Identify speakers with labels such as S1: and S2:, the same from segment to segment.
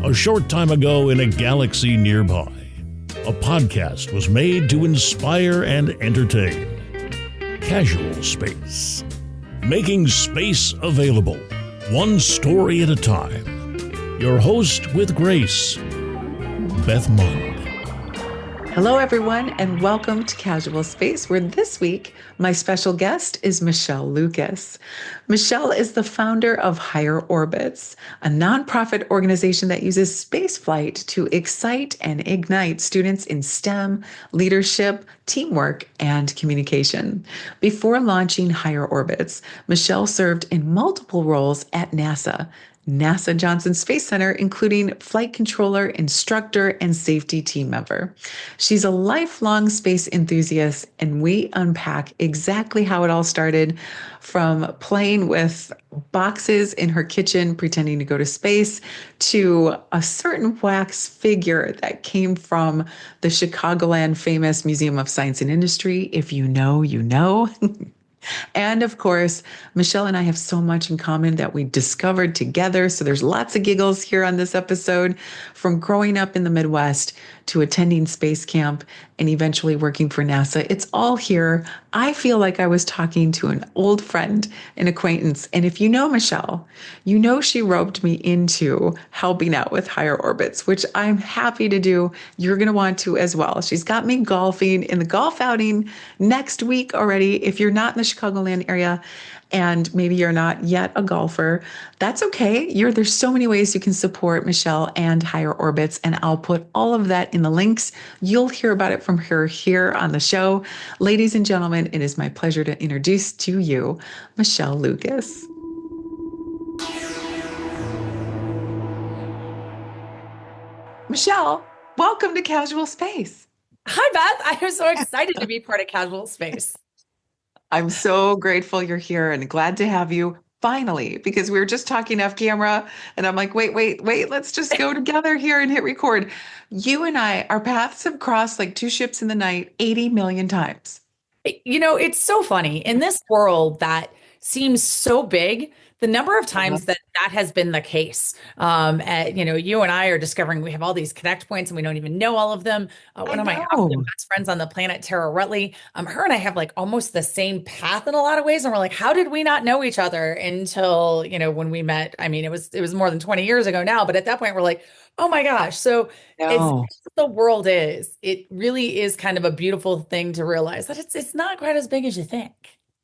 S1: A short time ago in a galaxy nearby, a podcast was made to inspire and entertain. Casual Space. Making space available, one story at a time. Your host with grace, Beth Mund.
S2: Hello, everyone, and welcome to Casual Space, where this week my special guest is Michelle Lucas. Michelle is the founder of Higher Orbits, a nonprofit organization that uses spaceflight to excite and ignite students in STEM, leadership, teamwork, and communication. Before launching Higher Orbits, Michelle served in multiple roles at NASA Johnson Space Center, including flight controller, instructor, and safety team member. She's a lifelong space enthusiast, and we unpack exactly how it all started, from playing with boxes in her kitchen, pretending to go to space, to a certain wax figure that came from the Chicagoland famous Museum of Science and Industry. If you know, you know. And of course, Michelle and I have so much in common that we discovered together. So there's lots of giggles here on this episode, from growing up in the Midwest to attending space camp and eventually working for NASA. It's all here. I feel like I was talking to an old friend, an acquaintance. And if you know Michelle, you know she roped me into helping out with Higher Orbits, which I'm happy to do. You're going to want to as well. She's got me golfing in the golf outing next week already. If you're not in the Chicagoland area, and maybe you're not yet a golfer, that's okay. There's so many ways you can support Michelle and Higher Orbits, and I'll put all of that in the links. You'll hear about it from her here on the show. Ladies and gentlemen, it is my pleasure to introduce to you Michelle Lucas. Michelle, welcome to Casual Space.
S3: Hi, Beth. I am so excited to be part of Casual Space.
S2: I'm so grateful you're here and glad to have you finally, because we were just talking off camera and I'm like, wait, let's just go together here and hit record. You and I, our paths have crossed like two ships in the night 80 million times.
S3: You know, it's so funny in this world that seems so big. The number of times that has been the case, you and I are discovering we have all these connect points and we don't even know all of them. One of my absolute best friends on the planet, Tara Rutley, her and I have like almost the same path in a lot of ways. And we're like, how did we not know each other until, when we met? I mean, it was more than 20 years ago now, but at that point we're like, oh my gosh. So it's the world is, it really is kind of a beautiful thing to realize that it's not quite as big as you think.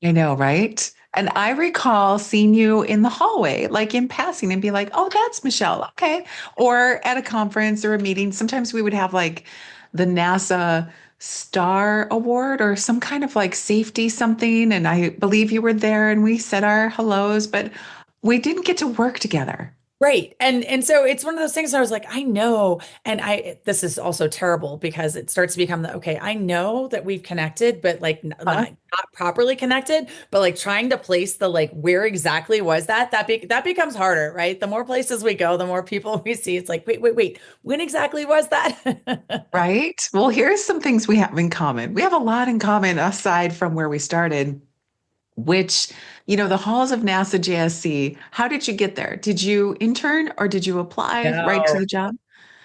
S2: I know, right? And I recall seeing you in the hallway, like in passing, and be like, oh, that's Michelle. Okay. Or at a conference or a meeting. Sometimes we would have like the NASA Star Award or some kind of like safety something. And I believe you were there and we said our hellos, but we didn't get to work together.
S3: Right. And so it's one of those things I was like, I know. And this is also terrible because it starts to become I know that we've connected, but like not properly connected, but like trying to place the like, where exactly was that becomes harder, right? The more places we go, the more people we see. It's like, wait, when exactly was that?
S2: Right. Well, here's some things we have in common. We have a lot in common aside from where we started, which, the halls of NASA JSC. How did you get there? Did you intern or did you apply right to the job?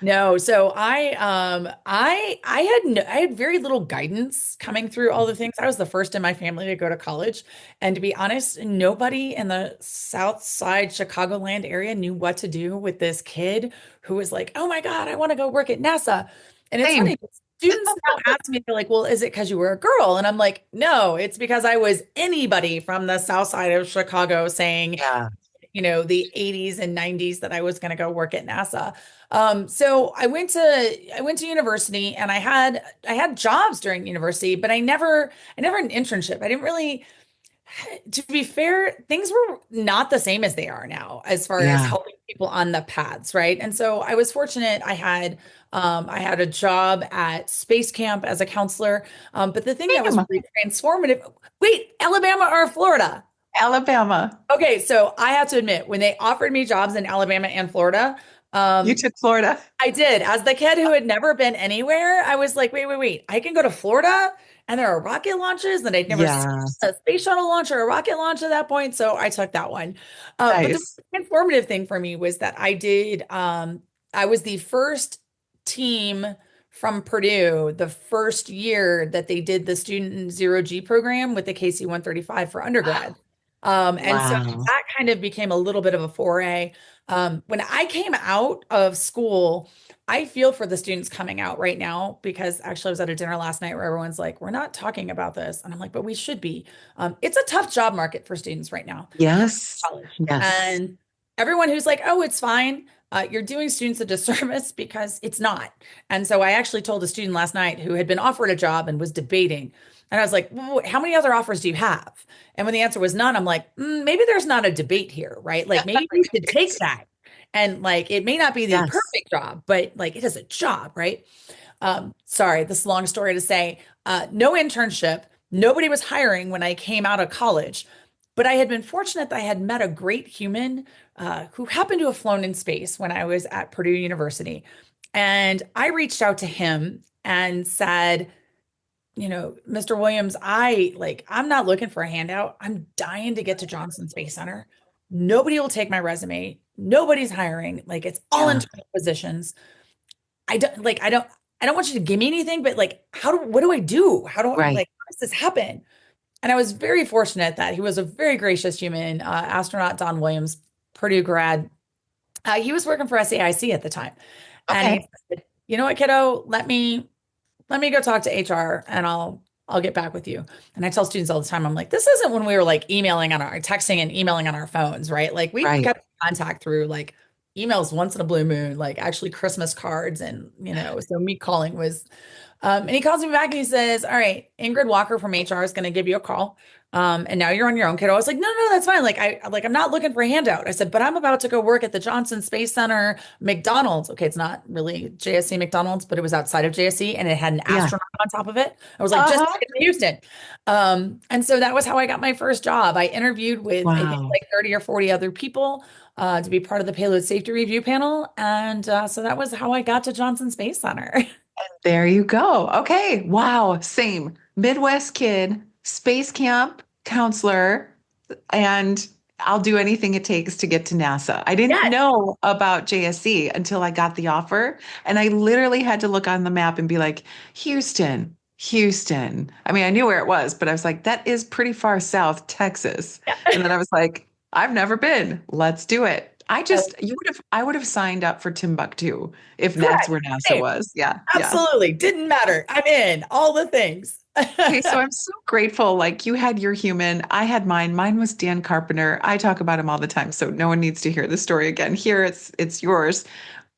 S3: No. So I had very little guidance coming through all the things. I was the first in my family to go to college. And to be honest, nobody in the South Side Chicagoland area knew what to do with this kid who was like, oh my God, I want to go work at NASA. And it's funny. Students now ask me, they're like, well, is it because you were a girl? And I'm like, no, it's because I was anybody from the South Side of Chicago saying, the 80s and 90s that I was going to go work at NASA. So I went to university and I had jobs during university, but I never had an internship. I didn't really, to be fair, things were not the same as they are now as far as helping people on the paths. Right. And so I was fortunate. I had a job at space camp as a counselor. But the thing that was really transformative, Alabama or Florida?
S2: Alabama.
S3: Okay. So I have to admit, when they offered me jobs in Alabama and Florida,
S2: you took Florida.
S3: I did. As the kid who had never been anywhere, I was like, wait, I can go to Florida and there are rocket launches that I'd never seen a space shuttle launch or a rocket launch at that point. So I took that one. But the transformative thing for me was that I did I was the first team from Purdue the first year that they did the student zero G program with the KC 135 for undergrad. And so
S2: Wow.
S3: that kind of became a little bit of a foray. When I came out of school, I feel for the students coming out right now because actually I was at a dinner last night where everyone's like, we're not talking about this. And I'm like, but we should be. It's a tough job market for students right now coming
S2: Yes.
S3: to college.
S2: Yes.
S3: And everyone who's like, oh, it's fine. You're doing students a disservice because it's not. And so I actually told a student last night who had been offered a job and was debating. And I was like, well, how many other offers do you have? And when the answer was none, I'm like, maybe there's not a debate here, right? Like maybe you should take that. And like it may not be the
S2: Yes.
S3: perfect job, but like it is a job, right? Sorry, this is a long story to say. No internship. Nobody was hiring when I came out of college. But I had been fortunate that I had met a great human who happened to have flown in space when I was at Purdue University. And I reached out to him and said, Mr. Williams, I'm not looking for a handout. I'm dying to get to Johnson Space Center. Nobody will take my resume. Nobody's hiring. Like it's all
S2: Yeah.
S3: internal positions. I don't want you to give me anything, but like what do I do?
S2: Right.
S3: How does this happen? And I was very fortunate that he was a very gracious human, astronaut Don Williams, Purdue grad. He was working for SAIC at the time. And
S2: Okay.
S3: he said, you know what, kiddo, let me go talk to HR and I'll get back with you. And I tell students all the time, I'm like, this isn't when we were like texting and emailing on our phones, right? Like we
S2: Right.
S3: kept contact through like emails once in a blue moon, like actually Christmas cards. And, so me calling was, and he calls me back and he says, all right, Ingrid Walker from HR is going to give you a call. And now you're on your own, kiddo. I was like, no, no, that's fine. I'm not looking for a handout. I said, but I'm about to go work at the Johnson Space Center, McDonald's. Okay, it's not really JSC McDonald's, but it was outside of JSC and it had an
S2: Yeah.
S3: astronaut on top of it. I was like, just
S2: Uh-huh.
S3: take it to Houston. And so that was how I got my first job. I interviewed with, I think,
S2: Wow.
S3: like 30 or 40 other people to be part of the payload safety review panel. And so that was how I got to Johnson Space Center.
S2: There you go. Okay. Wow. Same. Midwest kid, space camp counselor, and I'll do anything it takes to get to NASA. I didn't
S3: Yes.
S2: know about JSC until I got the offer. And I literally had to look on the map and be like, Houston, Houston. I mean, I knew where it was, but I was like, that is pretty far south, Texas. And then I was like, I've never been. Let's do it. I would have signed up for Timbuktu if that's
S3: Correct.
S2: where NASA
S3: Same.
S2: was. Yeah. Yeah.
S3: Absolutely. Didn't matter. I'm in all the things.
S2: Okay, so I'm so grateful. Like you had your human, I had mine. Mine was Dan Carpenter. I talk about him all the time, so no one needs to hear the story again. Here it's yours.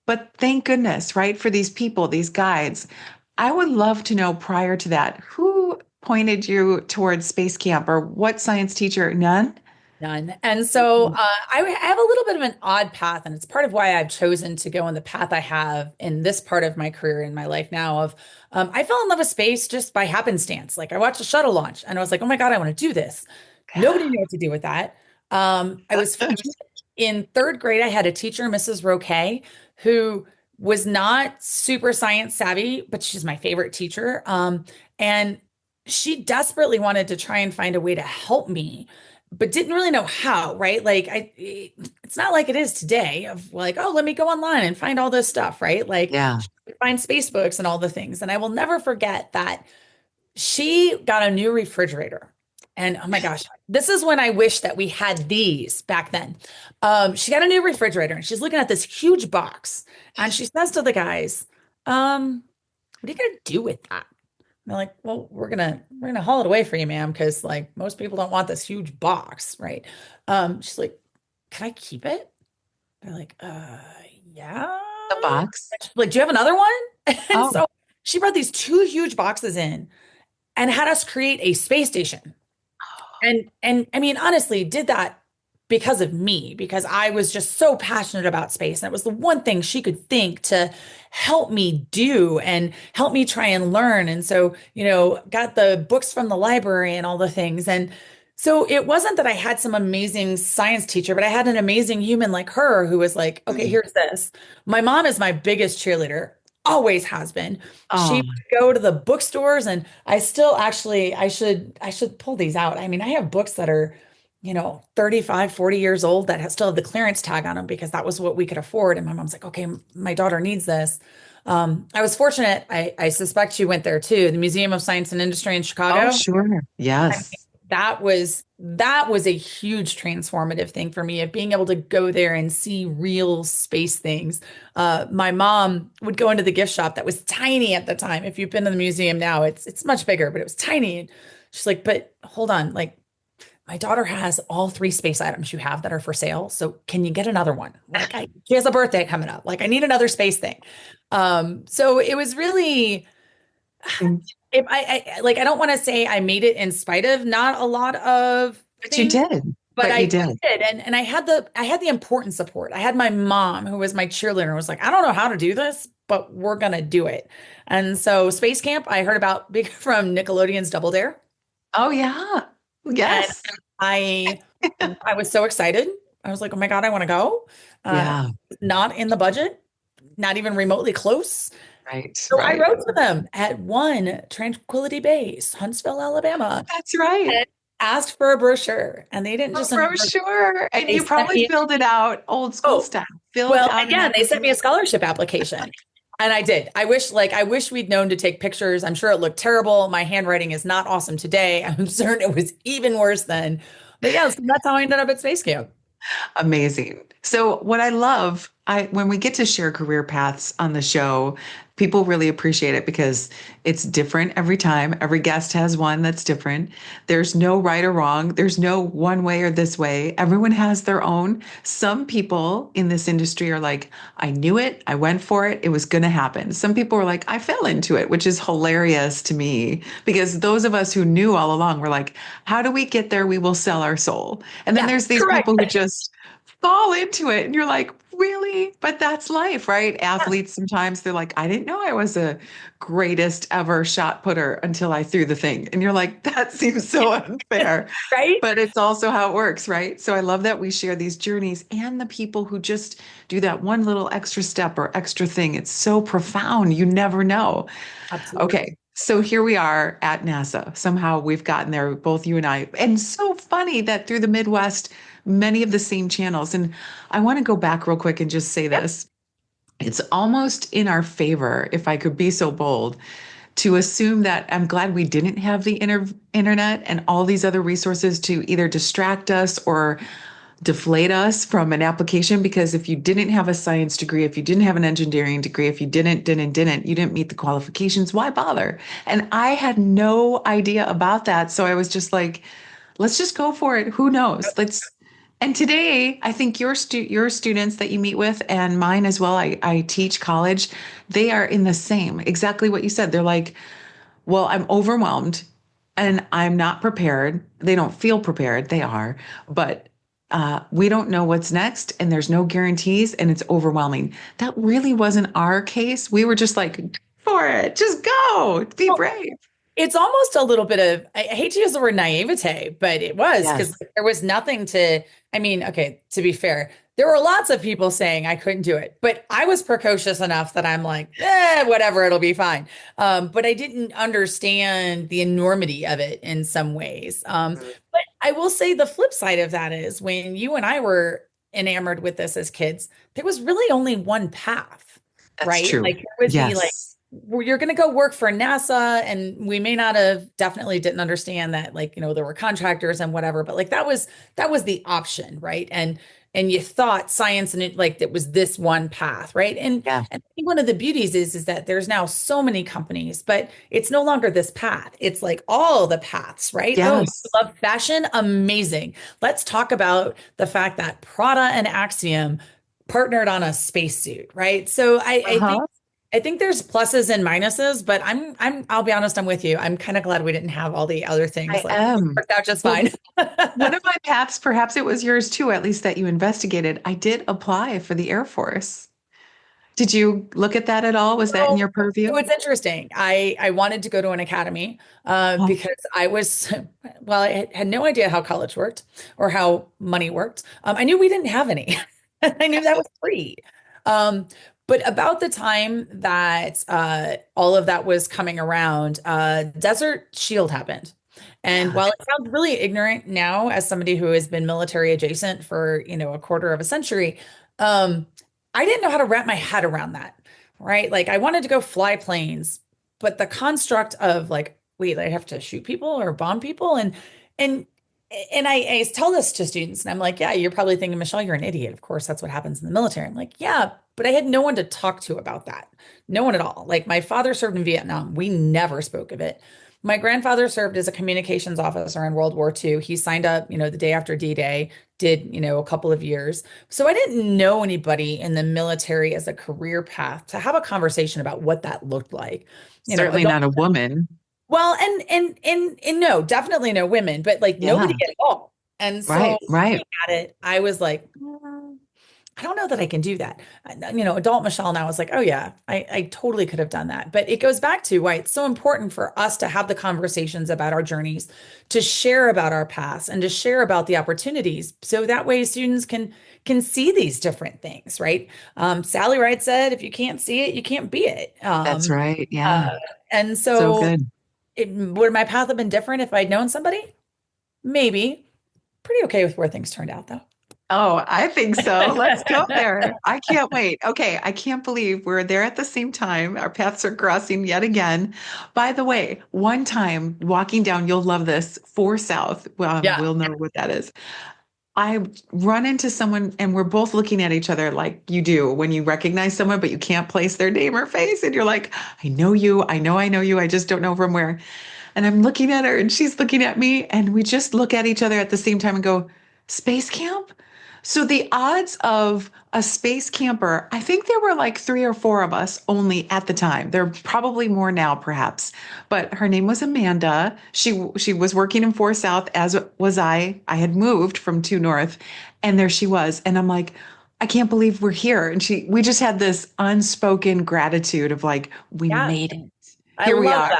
S2: But thank goodness, right, for these people, these guides. I would love to know prior to that, who pointed you towards space camp or what science teacher? None?
S3: None. And so I have a little bit of an odd path, and it's part of why I've chosen to go on the path I have in this part of my career in my life now. I fell in love with space just by happenstance. Like I watched a shuttle launch, and I was like, "Oh my God, I want to do this." Nobody knew what to do with that. I was fortunate in third grade. I had a teacher, Mrs. Roque, who was not super science savvy, but she's my favorite teacher. And she desperately wanted to try and find a way to help me but didn't really know how, right? It's not like it is today of like, oh, let me go online and find all this stuff, right? Like
S2: Yeah.
S3: find space books and all the things. And I will never forget that she got a new refrigerator. And oh my gosh, this is when I wish that we had these back then. She got a new refrigerator and she's looking at this huge box and she says to the guys, what are you gonna do with that? And they're like, well, we're gonna haul it away for you, ma'am, because like most people don't want this huge box, right? She's like, can I keep it? They're like, yeah.
S2: The box.
S3: Like, do you have another one? And
S2: Oh,
S3: so she brought these two huge boxes in and had us create a space station. And I mean, honestly, did that because of me, because I was just so passionate about space. And it was the one thing she could think to help me do and help me try and learn. And so, got the books from the library and all the things. And so it wasn't that I had some amazing science teacher, but I had an amazing human like her who was like, okay, here's this. My mom is my biggest cheerleader, always has been. She
S2: oh,
S3: would go to the bookstores and I still actually I should pull these out. I mean, I have books that are 35, 40 years old that still have the clearance tag on them because that was what we could afford. And my mom's like, okay, my daughter needs this. I was fortunate. I suspect she went there too. The Museum of Science and Industry in
S2: Oh,
S3: Chicago.
S2: sure.
S3: I mean,
S2: Yes.
S3: that was a huge transformative thing for me of being able to go there and see real space things. My mom would go into the gift shop that was tiny at the time. If you've been to the museum now, it's much bigger, but it was tiny. And she's like, but hold on, like my daughter has all three space items you have that are for sale. So can you get another one? Like she has a birthday coming up. Like I need another space thing. So it was really
S2: And-
S3: if I don't want to say I made it in spite of not a lot of
S2: But you
S3: things,
S2: did.
S3: but
S2: But
S3: I
S2: you did.
S3: did. And I had the important support. I had my mom who was my cheerleader and was like, I don't know how to do this, but we're gonna do it. And so Space Camp, I heard about big from Nickelodeon's Double Dare.
S2: Oh, yeah.
S3: And
S2: Yes.
S3: I I was so excited. I was like, oh my God, I want to go. Uh,
S2: Yeah.
S3: not in the budget, not even remotely close.
S2: Right.
S3: So I
S2: Right.
S3: wrote to them at one Tranquility Base, Huntsville, Alabama,
S2: That's right.
S3: and asked for a brochure. And they didn't
S2: A
S3: just send me a brochure,
S2: brochure. And
S3: they
S2: you
S3: sent
S2: probably
S3: me,
S2: filled it out old school
S3: oh,
S2: style. Filled
S3: well,
S2: out an
S3: again, they sent me a
S2: application.
S3: scholarship application. And I did. I wish we'd known to take pictures. I'm sure it looked terrible. My handwriting is not awesome today. I'm certain it was even worse then. But yeah, so that's how I ended up at Space Camp.
S2: Amazing. So what I love, I when we get to share career paths on the show, people really appreciate it because it's different every time. Every guest has one that's different. There's no right or wrong. There's no one way or this way. Everyone has their own. Some people in this industry are like, I knew it, I went for it, it was going to happen. Some people are like, I fell into it, which is hilarious to me because those of us who knew all along were like, how do we get there? We will sell our soul. And then
S3: Yeah,
S2: there's these
S3: correct.
S2: people who just fall into it and you're like, really? But that's life, right?
S3: Yeah,
S2: Athletes sometimes they're like, I didn't know I was a greatest ever shot putter until I threw the thing. And you're like, that seems so unfair.
S3: right?
S2: But it's also how it works, right? So I love that we share these journeys and the people who just do that one little extra step or extra thing. It's so profound. You never know.
S3: Absolutely.
S2: Okay. So here we are at NASA. Somehow we've gotten there, both you and I. And so funny that through the Midwest, many of the same channels. And I want to go back real quick and just say
S3: Yep.
S2: this. It's almost in our favor, if I could be so bold, to assume that I'm glad we didn't have the internet and all these other resources to either distract us or deflate us from an application because if you didn't have a science degree, if you didn't have an engineering degree, if you you didn't meet the qualifications, why bother? And I had no idea about that. So I was just like, let's just go for it. Who knows? And today, I think your students that you meet with and mine as well, I teach college, they are in the same, exactly what you said. They're like, well, I'm overwhelmed and I'm not prepared. They don't feel prepared. They are, but we don't know what's next and there's no guarantees and it's overwhelming. That really wasn't our case. We were just like, "Go for it, just go, be
S3: Well,
S2: brave."
S3: it's almost a little bit of, I hate to use the word naivete, but it was because
S2: Yes.
S3: there was nothing to, I mean, okay, to be fair, there were lots of people saying I couldn't do it, but I was precocious enough that I'm like, whatever, it'll be fine. But I didn't understand the enormity of it in some ways. But I will say the flip side of that is when you and I were enamored with this as kids, there was really only one path,
S2: That's
S3: right?
S2: true.
S3: Like there was the like,
S2: Yes.
S3: well, you're going to go work for NASA, and we may not have definitely didn't understand that, like, there were contractors and whatever, but like that was the option, right? And you thought science and it like that was this one path, right?
S2: Yeah.
S3: And I think one of the beauties is that there's now so many companies, but it's no longer this path. It's like all the paths, right? Oh, you
S2: Yes.
S3: love fashion? Amazing. Let's talk about the fact that Prada and Axiom partnered on a spacesuit, right? So I think
S2: Uh-huh.
S3: I think there's pluses and minuses, but I'll be honest, I'm with you. I'm kind of glad we didn't have all the other things.
S2: I
S3: Like it
S2: am.
S3: worked out just
S2: Well,
S3: fine.
S2: one of my paths, perhaps it was yours too, at least that you investigated. I did apply for the Air Force. Did you look at that at all? Was that in
S3: So,
S2: your
S3: so
S2: purview?
S3: it's interesting. I wanted to go to an academy
S2: Oh,
S3: because I was well, I had no idea how college worked or how money worked. I knew we didn't have any. I knew that was free. Um, but about the time that all of that was coming around, Desert Shield happened. And
S2: Yeah,
S3: while it sounds really ignorant now, as somebody who has been military adjacent for, a quarter of a century, um, I didn't know how to wrap my head around that, right? Like I wanted to go fly planes, but the construct of like, wait, I have to shoot people or bomb people, and I tell this to students, and I'm like, yeah, you're probably thinking, Michelle, you're an idiot. Of course, that's what happens in the military. I'm like, yeah, but I had no one to talk to about that. No one at all. Like my father served in Vietnam. We never spoke of it. My grandfather served as a communications officer in World War II. He signed up, the day after D-Day, did, a couple of years. So I didn't know anybody in the military as a career path to have a conversation about what that looked like.
S2: certainly
S3: Adult,
S2: not a woman.
S3: well, and no, definitely no women, but like nobody
S2: Yeah,
S3: at all. And so
S2: right, right.
S3: looking at it, I was like, I don't know that I can do that. Adult Michelle now is like, oh yeah, I totally could have done that. But it goes back to why it's so important for us to have the conversations about our journeys, to share about our past and to share about the opportunities. So that way students can see these different things, right? Sally Ride said, if you can't see it, you can't be it.
S2: That's right. Yeah.
S3: Uh, and
S2: So
S3: so
S2: good.
S3: would my path have been different if I'd known somebody? Maybe. Pretty okay with where things turned out though.
S2: Oh, I think so. Let's go there. I can't wait. Okay, I can't believe we're there at the same time. Our paths are crossing yet again. By the way, one time walking down, you'll love this, 4 South.
S3: Yeah.
S2: We'll know what that is. I run into someone and we're both looking at each other like you do when you recognize someone, but you can't place their name or face. And you're like, I know you. I know you. I just don't know from where. And I'm looking at her and she's looking at me. And we just look at each other at the same time and go, space camp? So the odds of a space camper, I think there were like 3 or 4 of us only at the time. There are probably more now, perhaps. But her name was Amanda. She was working in 4 South, as was I. I had moved from 2 North, and there she was. And I'm like, I can't believe we're here. And we just had this unspoken gratitude of like, we
S3: Yeah.
S2: made it.
S3: I
S2: Here we
S3: love
S2: are,
S3: that.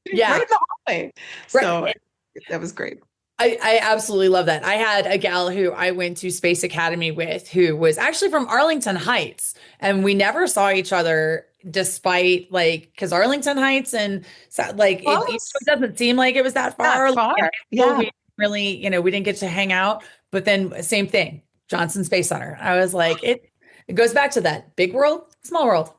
S2: right
S3: Yeah.
S2: in the hallway. So
S3: Right.
S2: that was great.
S3: I absolutely love that. I had a gal who I went to Space Academy with who was actually from Arlington Heights, and we never saw each other despite like because Arlington Heights and like it
S2: Close.
S3: doesn't seem like it was that
S2: Not
S3: far. Like, in high
S2: far.
S3: school,
S2: Yeah.
S3: we really, we didn't get to hang out, but then same thing, Johnson Space Center. I was like, it goes back to that big world, small world.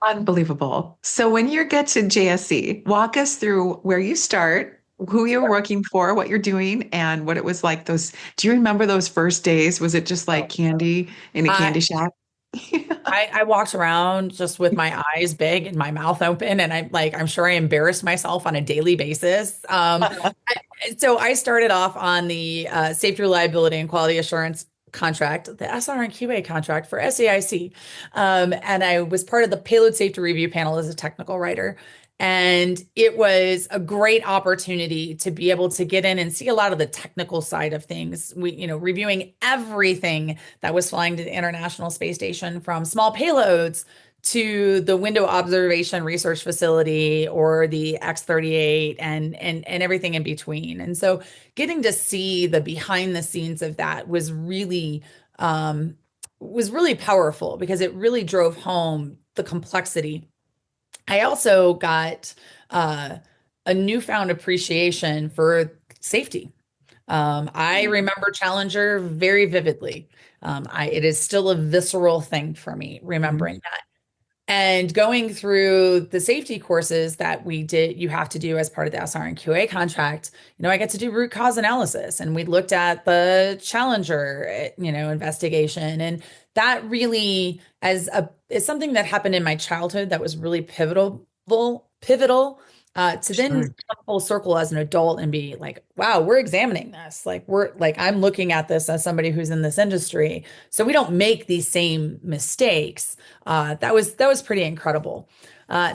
S2: Unbelievable. So when you get to JSC, walk us through where you start, who you're working for, what you're doing, and what it was like do you remember those first days? Was it just like candy in a
S3: I
S2: candy shop?
S3: I walked around just with my eyes big and my mouth open, and I'm sure I embarrassed myself on a daily basis. So I started off on the safety, reliability, and quality assurance contract, the SR and QA contract for SAIC. And I was part of the payload safety review panel as a technical writer. And it was a great opportunity to be able to get in and see a lot of the technical side of things. Reviewing everything that was flying to the International Space Station, from small payloads to the window observation research facility or the X-38 and everything in between. And so getting to see the behind the scenes of that was really powerful because it really drove home the complexity. I also got uh, a newfound appreciation for safety. I remember Challenger very vividly. It is still a visceral thing for me,
S2: Mhm.
S3: remembering that. And going through the safety courses that we did, you have to do as part of the SR and QA contract, I get to do root cause analysis. And we looked at the Challenger, investigation. And that really, is something that happened in my childhood that was really pivotal, to then
S2: Sure.
S3: come full circle as an adult and be like, wow, we're examining this. I'm looking at this as somebody who's in this industry. So we don't make these same mistakes. That was pretty incredible.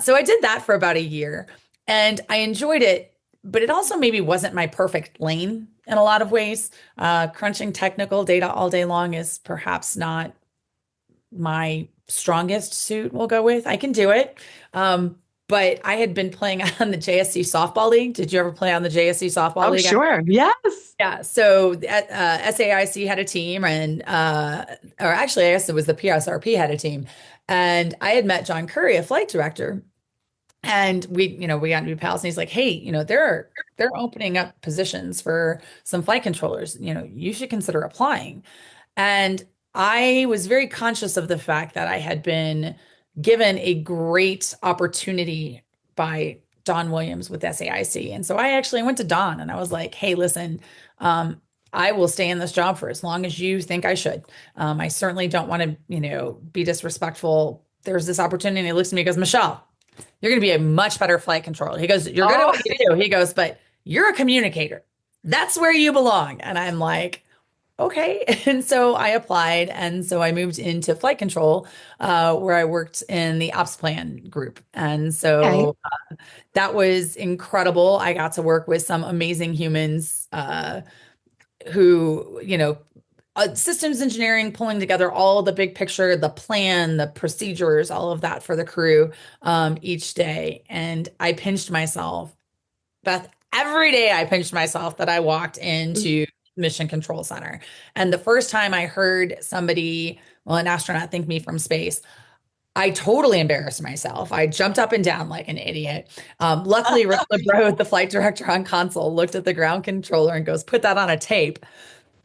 S3: So I did that for about a year and I enjoyed it, but it also maybe wasn't my perfect lane in a lot of ways. Crunching technical data all day long is perhaps not my strongest suit, we'll go with. I can do it. But I had been playing on the JSC softball league. Did you ever play on the JSC softball
S2: Oh,
S3: league?
S2: sure. Yes.
S3: Yeah. So SAIC had a team, or actually, I guess it was the PSRP had a team. And I had met John Curry, a flight director, And we got new pals, and he's like, hey, they're opening up positions for some flight controllers. You should consider applying. And I was very conscious of the fact that I had been given a great opportunity by Don Williams with SAIC. And so I actually went to Don and I was like, hey, listen, I will stay in this job for as long as you think I should. I certainly don't want to, be disrespectful. There's this opportunity. And he looks at me and goes, Michelle, you're going to be a much better flight controller. He goes, you're good at what you do. He goes, but you're a communicator. That's where you belong. And I'm like, okay. And so I applied. And so I moved into flight control, where I worked in the ops plan group. And so that was incredible. I got to work with some amazing humans, who, systems engineering, pulling together all the big picture, the plan, the procedures, all of that for the crew, each day. And I pinched myself, Beth, every day I pinched myself that I walked into Mission Control Center. And the first time I heard somebody, an astronaut, thank me from space, I totally embarrassed myself. I jumped up and down like an idiot. Luckily, Rick LeBreau, the flight director on console, looked at the ground controller and goes, put that on a tape.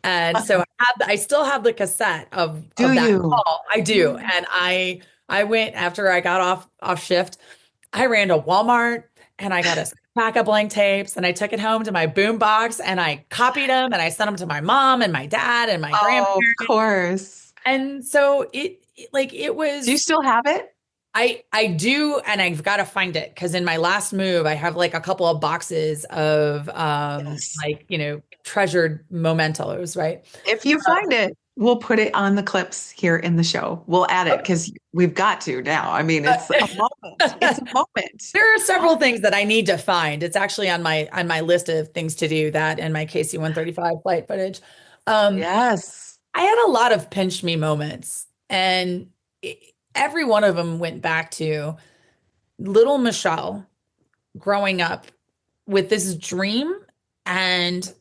S3: And so I still have the cassette of that call. I do. And I went, after I got off shift, I ran to Walmart and I got a pack of blank tapes and I took it home to my boom box and I copied them and I sent them to my mom and my dad and my grandparents.
S2: Of course.
S3: And so it was.
S2: Do you still have it?
S3: I do, and I've got to find it because in my last move, I have like a couple of boxes of treasured mementos, right?
S2: If you find it, we'll put it on the clips here in the show. We'll add it because we've got to now. I mean, it's a moment. It's a moment.
S3: There are several things that I need to find. It's actually on my list of things to do, that and my KC-135 flight footage.
S2: Yes.
S3: I had a lot of pinch me moments, and every one of them went back to little Michelle growing up with this dream. And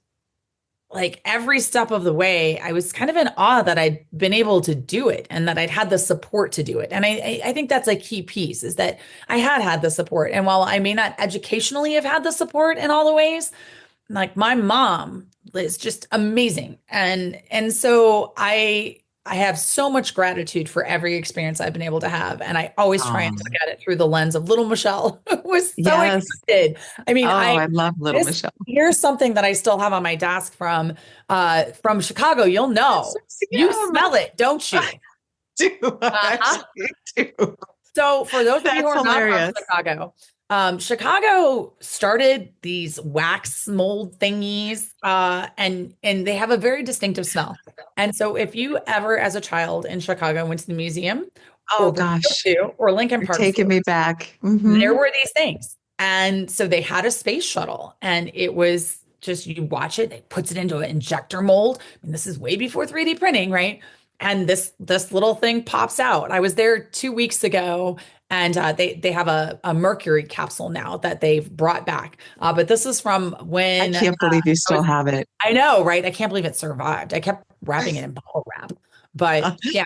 S3: like every step of the way, I was kind of in awe that I'd been able to do it and that I'd had the support to do it. And I think that's a key piece, is that I had the support. And while I may not educationally have had the support in all the ways, like my mom is just amazing. And so I have so much gratitude for every experience I've been able to have. And I always try and look at it through the lens of little Michelle, who was so excited. I mean, I love little Michelle. Here's something that I still have on my desk from Chicago. You'll know. You smell it, don't you?
S2: I do. I actually do.
S3: So for those of you who are not from Chicago, Chicago started these wax mold thingies, and they have a very distinctive smell. And so if you ever, as a child in Chicago, went to the museum, or Lincoln Park,
S2: taking me back,
S3: there were these things. And so they had a space shuttle, and it was just, you watch it, it puts it into an injector mold. I mean, this is way before 3D printing, right? And this little thing pops out. I was there 2 weeks ago, and they have a Mercury capsule now that they've brought back. But this is from when—
S2: I can't believe you still have it.
S3: I know, right? I can't believe it survived. I kept wrapping it in bubble wrap. But yeah.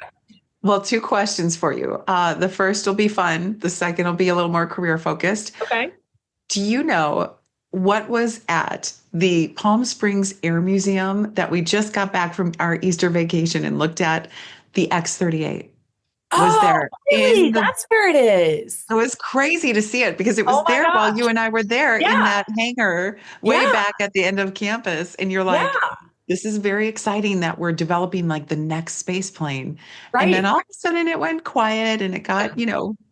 S2: Well, 2 questions for you. The first will be fun. The second will be a little more career focused.
S3: Okay.
S2: Do you know what was at the Palm Springs Air Museum that we just got back from our Easter vacation and looked at? The X-38 was there.
S3: Really? That's where it is.
S2: It was crazy to see it because it was there while you and I were there in that hangar way back at the end of campus. And you're like, this is very exciting that we're developing like the next space plane. Right. And then all of a sudden it went quiet and it got,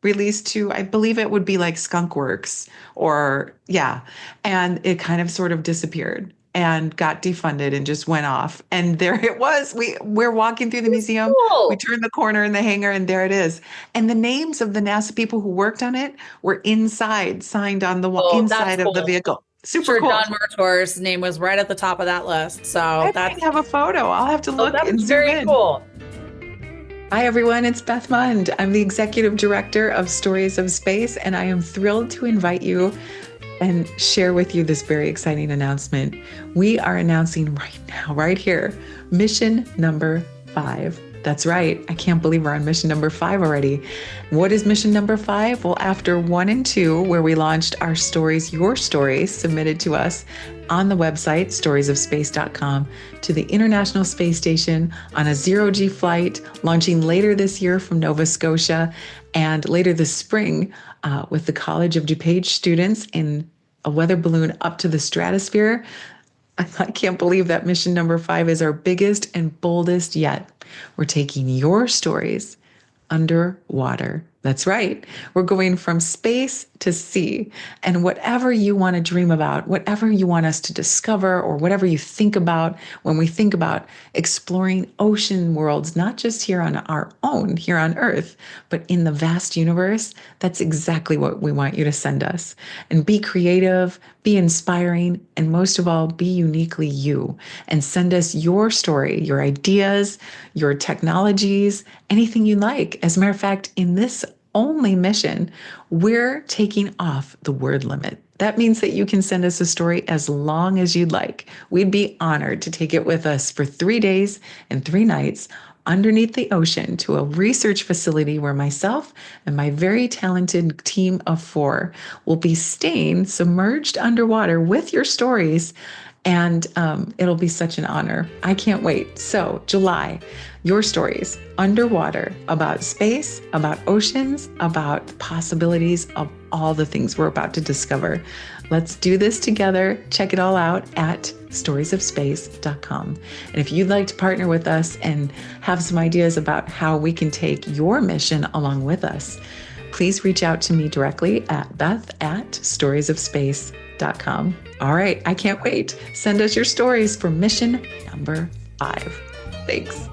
S2: released to, I believe it would be like Skunk Works and it kind of sort of disappeared and got defunded and just went off. And there it was. We're walking through the museum. Cool. We turned the corner in the hangar and there it is. And the names of the NASA people who worked on it were inside, signed on the wall, inside of the vehicle. Super cool.
S3: John Murtor's name was right at the top of that list. So
S2: I might have a photo. I'll have to look and zoom in.
S3: Very cool.
S2: Hi, everyone. It's Beth Mund. I'm the executive director of Stories of Space, and I am thrilled to invite you and share with you this very exciting announcement. We are announcing right now, right here, mission number 5 That's right. I can't believe we're on mission number 5 already. What is mission number 5? Well, after 1 and 2, where we launched our stories, your stories submitted to us on the website, storiesofspace.com, to the International Space Station on a zero-G flight, launching later this year from Nova Scotia, and later this spring with the College of DuPage students in a weather balloon up to the stratosphere. I can't believe that mission number 5 is our biggest and boldest yet. We're taking your stories underwater. That's right. We're going from space to sea. And whatever you want to dream about, whatever you want us to discover, or whatever you think about when we think about exploring ocean worlds, not just here on our own, here on Earth, but in the vast universe, that's exactly what we want you to send us. And be creative, be inspiring, and most of all, be uniquely you. And send us your story, your ideas, your technologies, anything you like. As a matter of fact, in this only mission, we're taking off the word limit. That means that you can send us a story as long as you'd like. We'd be honored to take it with us for 3 days and 3 nights underneath the ocean to a research facility where myself and my very talented team of 4 will be staying submerged underwater with your stories. And it'll be such an honor. I can't wait. So, July, your stories underwater about space, about oceans, about the possibilities of all the things we're about to discover. Let's do this together. Check it all out at storiesofspace.com. And if you'd like to partner with us and have some ideas about how we can take your mission along with us, please reach out to me directly at beth@storiesofspace.com. All right, I can't wait. Send us your stories for mission number 5. Thanks.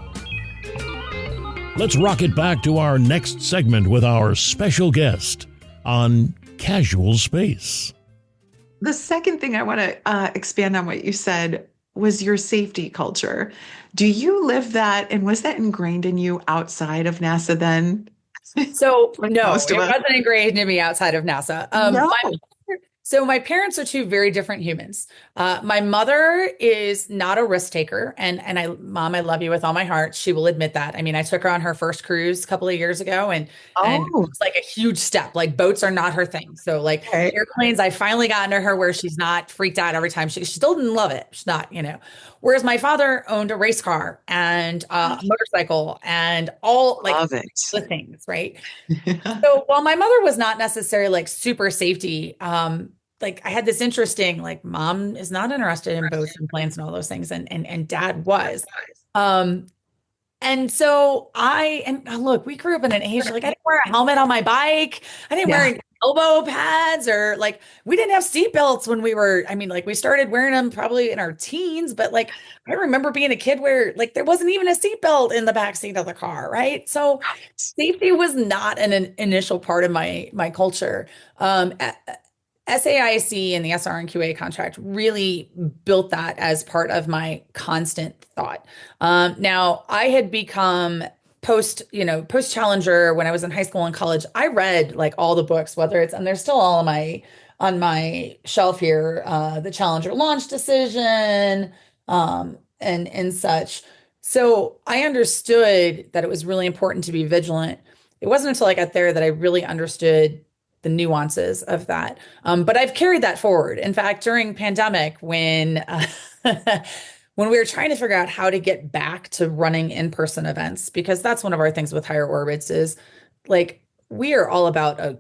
S1: Let's rock it back to our next segment with our special guest on Casual Space.
S2: The second thing I want to expand on what you said was your safety culture. Do you live that, and was that ingrained in you outside of NASA then?
S3: So
S2: Like
S3: no,
S2: most
S3: it
S2: of us.
S3: wasn't ingrained in me outside of NASA.
S2: No.
S3: My parents are 2 very different humans. My mother is not a risk taker, and Mom, I love you with all my heart. She will admit that. I mean, I took her on her first cruise a couple of years ago, and it
S2: Oh,
S3: was like a huge step. Like boats are not her thing. So like
S2: okay.
S3: airplanes, I finally got into her where she's not freaked out every time. She still didn't love it. She's not, you know. Whereas my father owned a race car and a motorcycle and all like
S2: Love it.
S3: the things, right? So while my mother was not necessarily like super safety, like I had this interesting, like mom is not interested in boats and planes and all those things, and dad was. Um, and so look, we grew up in an age like I didn't wear a helmet on my bike. I didn't wear
S2: Yeah.
S3: any elbow pads, or like we didn't have seat belts when we were, I mean, like we started wearing them probably in our teens, but like I remember being a kid where like there wasn't even a seat belt in the back seat of the car, right? So safety was not an initial part of my culture. SAIC and the SRNQA contract really built that as part of my constant thought. Now I had become post Challenger when I was in high school and college. I read like all the books, whether it's, and they're still all on my shelf here, the Challenger launch decision, and such. So I understood that it was really important to be vigilant. It wasn't until I got there that I really understood the nuances of that. But I've carried that forward. In fact, during pandemic, when when we were trying to figure out how to get back to running in-person events, because that's one of our things with Higher Orbits is like we are all about a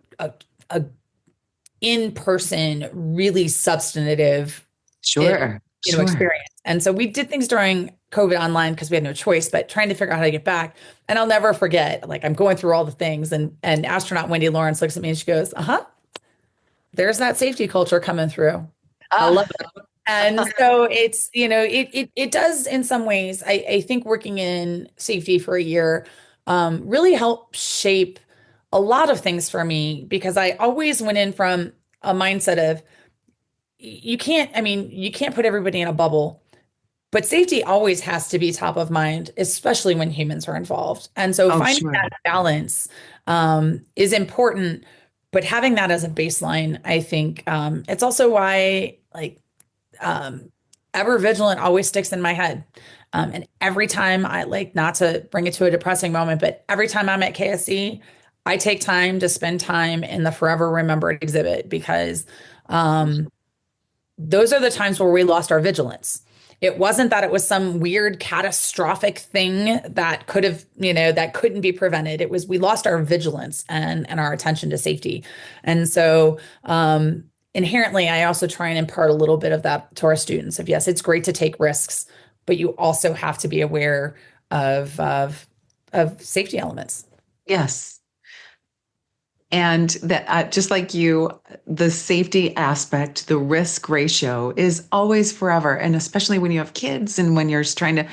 S3: in-person, really substantive
S2: Sure. Sure.
S3: experience. And so we did things during COVID online because we had no choice, but trying to figure out how to get back. And I'll never forget, like I'm going through all the things and astronaut Wendy Lawrence looks at me and she goes, there's that safety culture coming through. I love it. And so it's, it does in some ways, I think working in safety for a year really helped shape a lot of things for me, because I always went in from a mindset of you can't put everybody in a bubble, but safety always has to be top of mind, especially when humans are involved. And so finding
S2: sure.
S3: that balance is important, but having that as a baseline, I think it's also why like ever vigilant always sticks in my head. And every time I like, not to bring it to a depressing moment, but every time I'm at KSC, I take time to spend time in the Forever Remembered exhibit because those are the times where we lost our vigilance. It wasn't that it was some weird catastrophic thing that could have, that couldn't be prevented. It was we lost our vigilance and our attention to safety. And so inherently, I also try and impart a little bit of that to our students of yes, it's great to take risks, but you also have to be aware of safety elements.
S2: Yes. And that, just like you, the safety aspect, the risk ratio is always forever. And especially when you have kids and when you're trying to,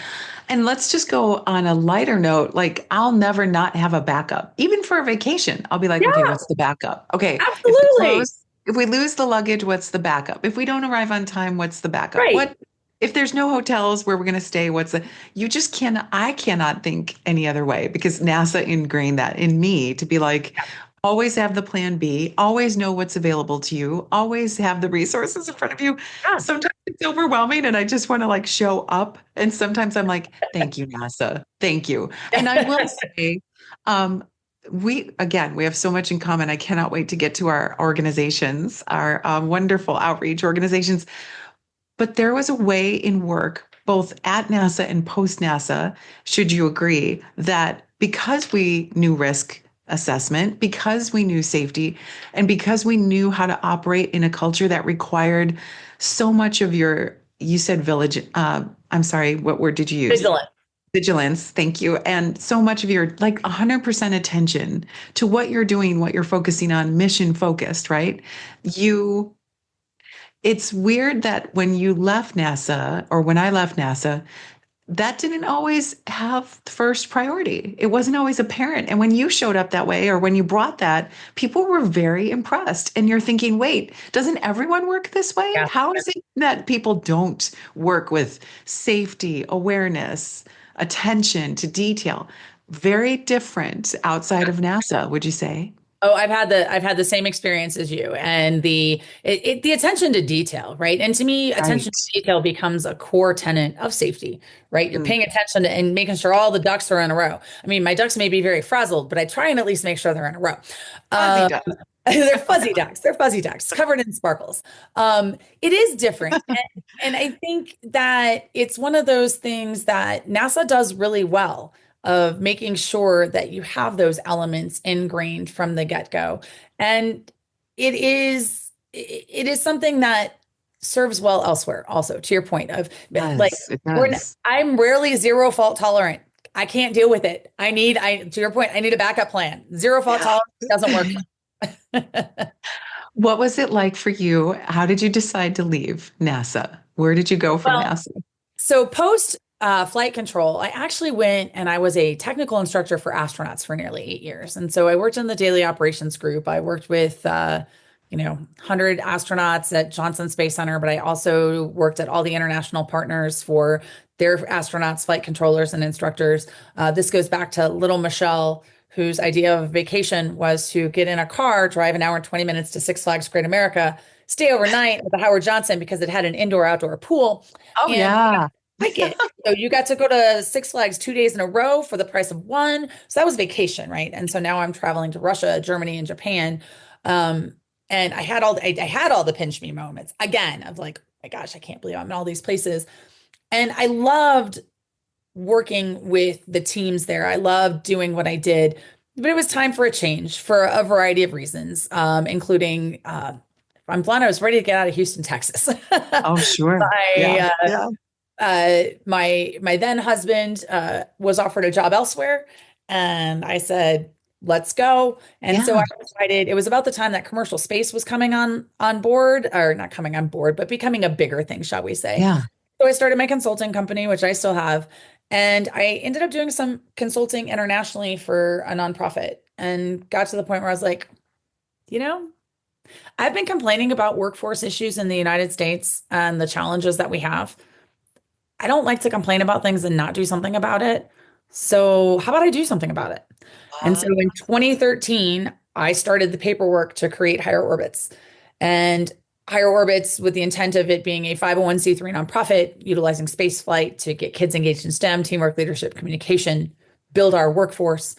S2: and let's just go on a lighter note. Like, I'll never not have a backup, even for a vacation. I'll be like, okay,
S3: Yeah,
S2: what's the backup? Okay,
S3: absolutely.
S2: if we lose the luggage, what's the backup? If we don't arrive on time, what's the backup?
S3: Right.
S2: If there's no hotels where we're going to stay, you just can't, I cannot think any other way because NASA ingrained that in me to be like, always have the plan B, always know what's available to you, always have the resources in front of you.
S3: Yeah.
S2: Sometimes it's overwhelming and I just want to like show up. And sometimes I'm like, thank you, NASA. Thank you. And I will say, um, we have so much in common. I cannot wait to get to our organizations, our wonderful outreach organizations. But there was a way in work, both at NASA and post NASA, should you agree, that because we knew risk assessment, because we knew safety, and because we knew how to operate in a culture that required so much of you said village, I'm sorry, what word did you use?
S3: Vigilant.
S2: Vigilance, thank you. And so much of your like 100% attention to what you're doing, what you're focusing on, mission focused, right? You it's weird that when you left NASA or when I left NASA, that didn't always have first priority. It wasn't always apparent. And when you showed up that way or when you brought that, people were very impressed. And you're thinking, wait, doesn't everyone work this way?
S3: Yeah.
S2: How is it that people don't work with safety, awareness, attention to detail? Very different outside of NASA, would you say?
S3: Oh, I've had the same experience as you, and the attention to detail, right? And to me,
S2: Right.
S3: attention to detail becomes a core tenet of safety, right? You're
S2: Mm.
S3: paying attention to and making sure all the ducks are in a row. I mean, my ducks may be very frazzled, but I try and at least make sure they're in a row.
S2: Fuzzy
S3: Um,
S2: duck.
S3: they're fuzzy ducks. They're fuzzy ducks covered in sparkles. It is different, and I think that it's one of those things that NASA does really well of making sure that you have those elements ingrained from the get-go. And it is something that serves well elsewhere also, to your point of like
S2: Yes, it does.
S3: I'm rarely zero fault tolerant. I can't deal with it. To your point, I need a backup plan. Zero fault
S2: Yeah.
S3: tolerance doesn't work.
S2: What was it like for you? How did you decide to leave NASA? Where did you go from
S3: Well,
S2: NASA?
S3: so post flight control, I actually went and I was a technical instructor for astronauts for nearly 8 years. And so I worked in the daily operations group. I worked with 100 astronauts at Johnson Space Center, but I also worked at all the international partners for their astronauts, flight controllers, and instructors. This goes back to little Michelle, whose idea of vacation was to get in a car, drive an hour and 20 minutes to Six Flags Great America, stay overnight at the Howard Johnson because it had an indoor-outdoor pool.
S2: Oh,
S3: And
S2: yeah.
S3: like it. So you got to go to Six Flags 2 days in a row for the price of one. So that was vacation, right? And so now I'm traveling to Russia, Germany, and Japan. Um, and I had all the pinch me moments again of like, oh my gosh, I can't believe I'm in all these places. And I loved working with the teams there. I loved doing what I did, but it was time for a change for a variety of reasons, including I'm glad I was ready to get out of Houston, Texas.
S2: Oh, sure. Yeah.
S3: I
S2: Yeah.
S3: my then husband was offered a job elsewhere, and I said, "Let's go." And so
S2: Yeah.
S3: I decided it was about the time that commercial space was coming on board, or not coming on board, but becoming a bigger thing, shall we say.
S2: Yeah.
S3: So I started my consulting company, which I still have, and I ended up doing some consulting internationally for a nonprofit, and got to the point where I was like, you know, I've been complaining about workforce issues in the United States and the challenges that we have. I don't like to complain about things and not do something about it. So, how about I do something about it? And so
S2: Uh,
S3: in 2013, I started the paperwork to create Higher Orbits. And Higher Orbits with the intent of it being a 501(c)(3) nonprofit utilizing space flight to get kids engaged in STEM, teamwork, leadership, communication, build our workforce.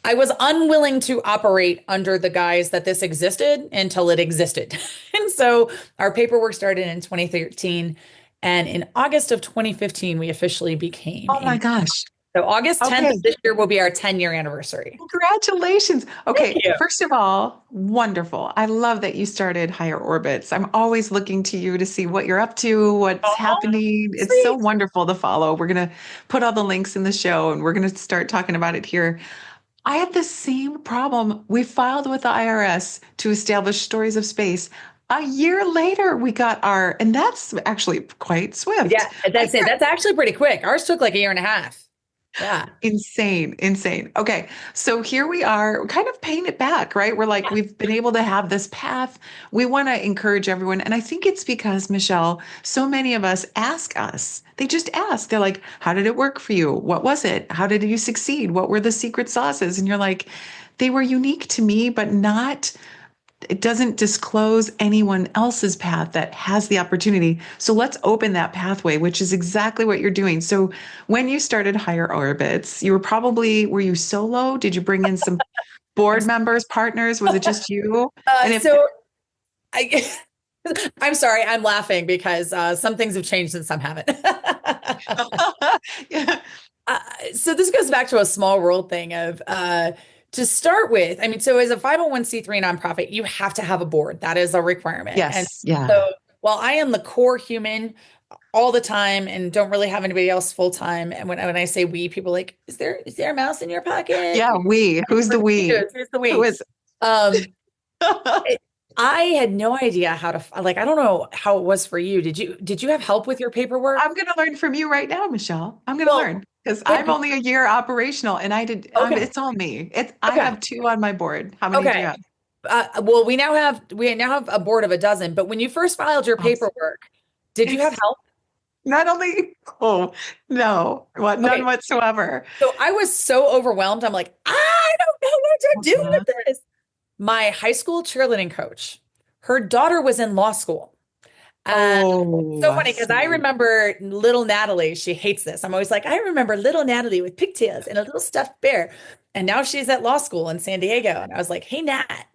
S3: I was unwilling to operate under the guise that this existed until it existed. And so our paperwork started in 2013. And in August of 2015, we officially became
S2: Oh my gosh.
S3: so August 10th
S2: Okay.
S3: of this year will be our 10-year anniversary.
S2: Congratulations.
S3: Thank
S2: Okay,
S3: you.
S2: first of all, wonderful. I love that you started Higher Orbits. I'm always looking to you to see what you're up to, what's
S3: Oh,
S2: happening. It's so
S3: sweet.
S2: wonderful to follow. We're going to put all the links in the show and we're going to start talking about it here. I had the same problem. We filed with the IRS to establish Stories of Space. A year later, we got our, and that's actually quite swift.
S3: Yeah, that's it. That's actually pretty quick. Ours took like a year and a half. Yeah.
S2: Insane, insane. Okay, so here we are, kind of paying it back, right? We're like, we've been able to have this path. We want to encourage everyone. And I think it's because, Michelle, so many of us ask us, they just ask, they're like, how did it work for you? What was it? How did you succeed? What were the secret sauces? And you're like, they were unique to me, but not it doesn't disclose anyone else's path that has the opportunity. So let's open that pathway, which is exactly what you're doing. So when you started Higher Orbits, you were probably, were you solo? Did you bring in some board members, partners? Was it just you? And if,
S3: So I, I'm sorry, I'm laughing because some things have changed and some haven't.
S2: yeah,
S3: So this goes back to a small world thing of to start with. I mean, so as a 501(c)(3) nonprofit, you have to have a board. That is a requirement. And
S2: yes, yeah,
S3: so while I am the core human all the time and don't really have anybody else full time, and when I say we, people are like, is there a mouse in your pocket?
S2: yeah, who's the we?
S3: Who's the
S2: Who
S3: we?
S2: is
S3: Um,
S2: it?
S3: I had no idea how to like. I don't know how it was for you. Did you have help with your paperwork?
S2: I'm going to learn from you right now, Michelle. I'm going to
S3: Well,
S2: learn because
S3: it,
S2: I'm only a year operational and
S3: okay,
S2: it's all me. I
S3: okay,
S2: have two on my board. How many do you
S3: okay.
S2: have?
S3: Well, we now have a board of a dozen. But when you first filed your
S2: Awesome.
S3: paperwork, did you have help?
S2: Not only, oh, no, what, none
S3: Okay,
S2: whatsoever.
S3: so I was so overwhelmed. I'm like, I don't know what to do
S2: Uh-huh.
S3: with this. My high school cheerleading coach, her daughter was in law school.
S2: Oh,
S3: So
S2: I
S3: funny because I
S2: see.
S3: remember little Natalie. She hates this. I'm always like, I remember little Natalie with pigtails and a little stuffed bear. And now she's at law school in San Diego. And I was like, hey, Nat,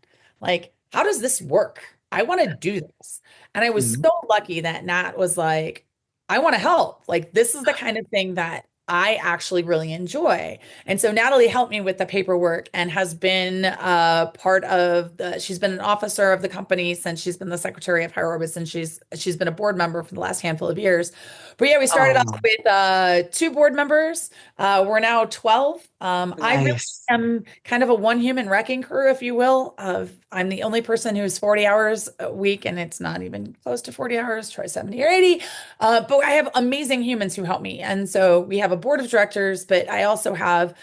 S3: like, how does this work? I want to do this. And I was
S2: Mhm.
S3: so lucky that Nat was like, I want to help. Like, this is the kind of thing that I actually really enjoy. And so Natalie helped me with the paperwork and has been she's been an officer of the company since she's been the secretary of Higher Orbit, and she's been a board member for the last handful of years. But yeah, we started off
S2: Oh,
S3: with two board members. We're now 12. I really
S2: nice.
S3: am kind of a one human wrecking crew, if you will. I'm the only person who's 40 hours a week, and it's not even close to 40 hours, try 70 or 80. But I have amazing humans who help me. And so we have a board of directors, but I also have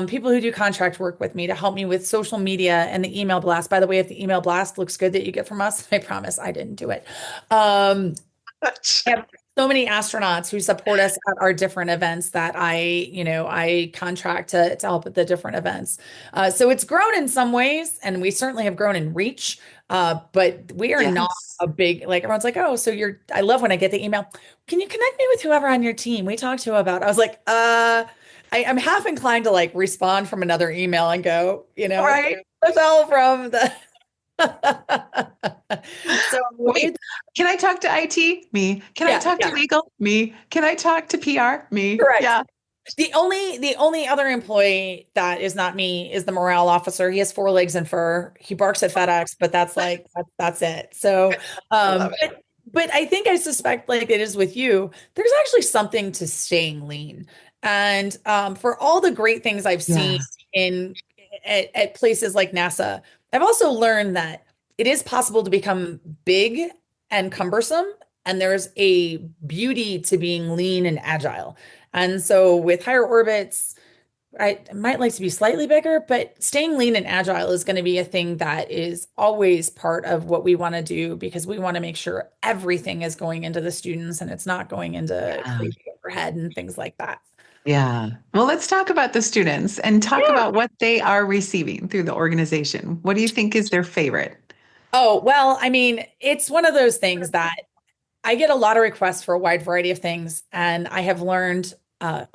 S3: people who do contract work with me to help me with social media and the email blast. By the way, if the email blast looks good that you get from us, I promise I didn't do it. Um, I have so many astronauts who support us at our different events that I contract to help at the different events. So it's grown in some ways, and we certainly have grown in reach. But we are not
S2: Yes.
S3: a big, like everyone's like, oh, so I love when I get the email. Can you connect me with whoever on your team we talked to about? I was like, I'm half inclined to like respond from another email and go,
S2: Right.
S3: Michelle from the so
S2: Wait,
S3: it's
S2: can I talk to IT? Me. Can I
S3: yeah,
S2: talk to
S3: yeah,
S2: legal? Me. Can I talk to PR? Me.
S3: correct.
S2: Yeah.
S3: The only other employee that is not me is the morale officer. He has four legs and fur. He barks at FedEx, but that's it. So,
S2: I love it.
S3: but I think I suspect, like it is with you, there's actually something to staying lean. And for all the great things I've
S2: Yeah.
S3: seen in at places like NASA, I've also learned that it is possible to become big and cumbersome, and there's a beauty to being lean and agile. And so with Higher Orbits, I might like to be slightly bigger, but staying lean and agile is going to be a thing that is always part of what we want to do because we want to make sure everything is going into the students and it's not going into
S2: Yeah.
S3: crazy overhead and things like that.
S2: Yeah. Well, let's talk about the students and talk
S3: Yeah.
S2: about what they are receiving through the organization. What do you think is their favorite?
S3: Oh, well, I mean, it's one of those things that I get a lot of requests for a wide variety of things, and I have learned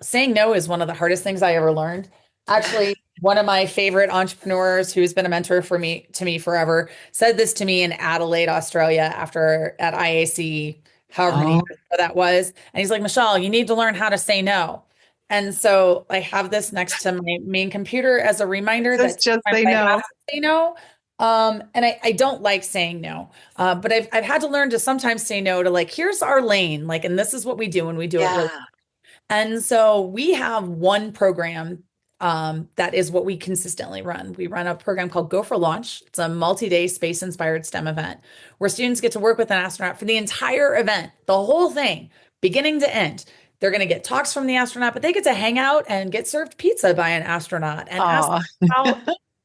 S3: saying no is one of the hardest things I ever learned. Actually, one of my favorite entrepreneurs who's been a mentor for me to me forever said this to me in Adelaide, Australia, after at IAC, however many
S2: Oh,
S3: years ago that was. And he's like, Michelle, you need to learn how to say no. And so I have this next to my main computer as a reminder that
S2: just
S3: sometimes
S2: say
S3: I have
S2: no.
S3: to say no. And I don't like saying no. But I've had to learn to sometimes say no to like, here's our lane, like, and this is what we do and we do it really.
S2: Yeah.
S3: And so we have one program that is what we consistently run. We run a program called Go for Launch. It's a multi-day space-inspired STEM event where students get to work with an astronaut for the entire event, the whole thing, beginning to end. They're going to get talks from the astronaut, but they get to hang out and get served pizza by an astronaut and ask
S2: Oh,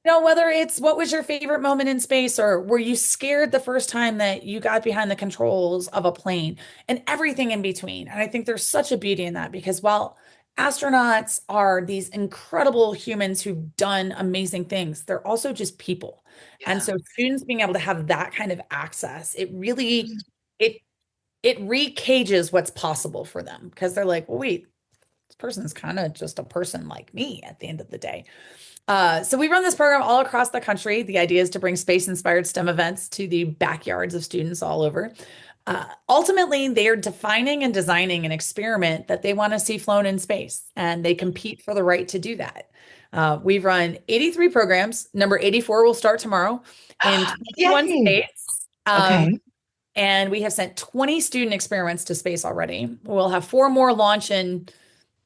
S3: about, whether it's what was your favorite moment in space or were you scared the first time that you got behind the controls of a plane and everything in between. And I think there's such a beauty in that because while astronauts are these incredible humans who've done amazing things, they're also just people. And
S2: yeah.
S3: so students being able to have that kind of access, it really it it recages what's possible for them because they're like, well, wait, this person's kind of just a person like me at the end of the day. So we run this program all across the country. The idea is to bring space-inspired STEM events to the backyards of students all over. Ultimately, they are defining and designing an experiment that they want to see flown in space, and they compete for the right to do that. We've run 83 programs. Number 84 will start tomorrow in 21
S2: Yay.
S3: states.
S2: Okay.
S3: And we have sent 20 student experiments to space already. We'll have four more launch in,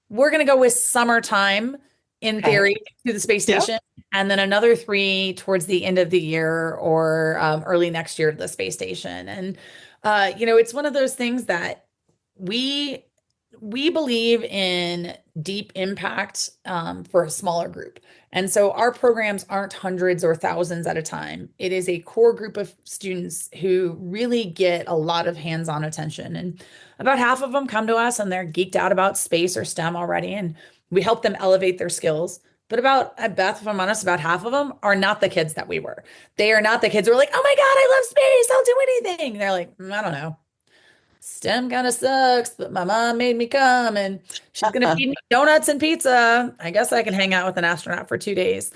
S3: we're going to go with summertime in
S2: Okay.
S3: theory to the space
S2: Yep.
S3: station, and then another three towards the end of the year or early next year to the space station. And it's one of those things that we we believe in deep impact for a smaller group. And so our programs aren't hundreds or thousands at a time. It is a core group of students who really get a lot of hands-on attention. And about half of them come to us and they're geeked out about space or STEM already. And we help them elevate their skills. But Beth, if I'm honest, about half of them are not the kids that we were. They are not the kids who are like, oh my God, I love space. I'll do anything. They're like, I don't know. STEM kind of sucks, but my mom made me come and she's going to feed me donuts and pizza. I guess I can hang out with an astronaut for 2 days.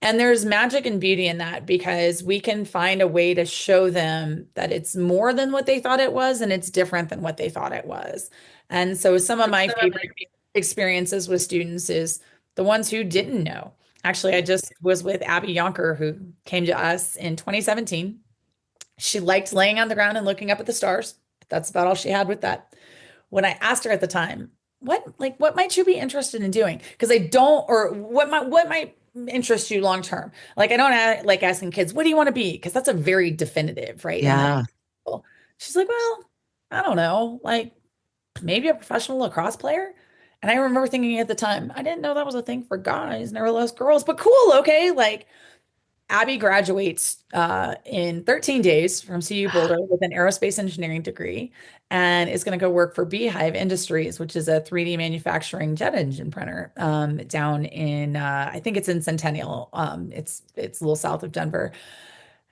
S3: And there's magic and beauty in that because we can find a way to show them that it's more than what they thought it was and it's different than what they thought it was. And so some of my favorite experiences with students is the ones who didn't know. Actually, I just was with Abby Yonker, who came to us in 2017. She liked laying on the ground and looking up at the stars. That's about all she had with that. When I asked her at the time, what might you be interested in doing? Because I don't, or what might interest you long term? Like I don't like asking kids, what do you want to be? Because that's a very definitive, right? And
S2: Yeah.
S3: she's like, well, I don't know, like maybe a professional lacrosse player. And I remember thinking at the time, I didn't know that was a thing for guys, never less girls, but cool, okay. Like Abby graduates in 13 days from CU Boulder with an aerospace engineering degree and is going to go work for Beehive Industries, which is a 3D manufacturing jet engine printer down in, I think it's in Centennial. It's a little south of Denver.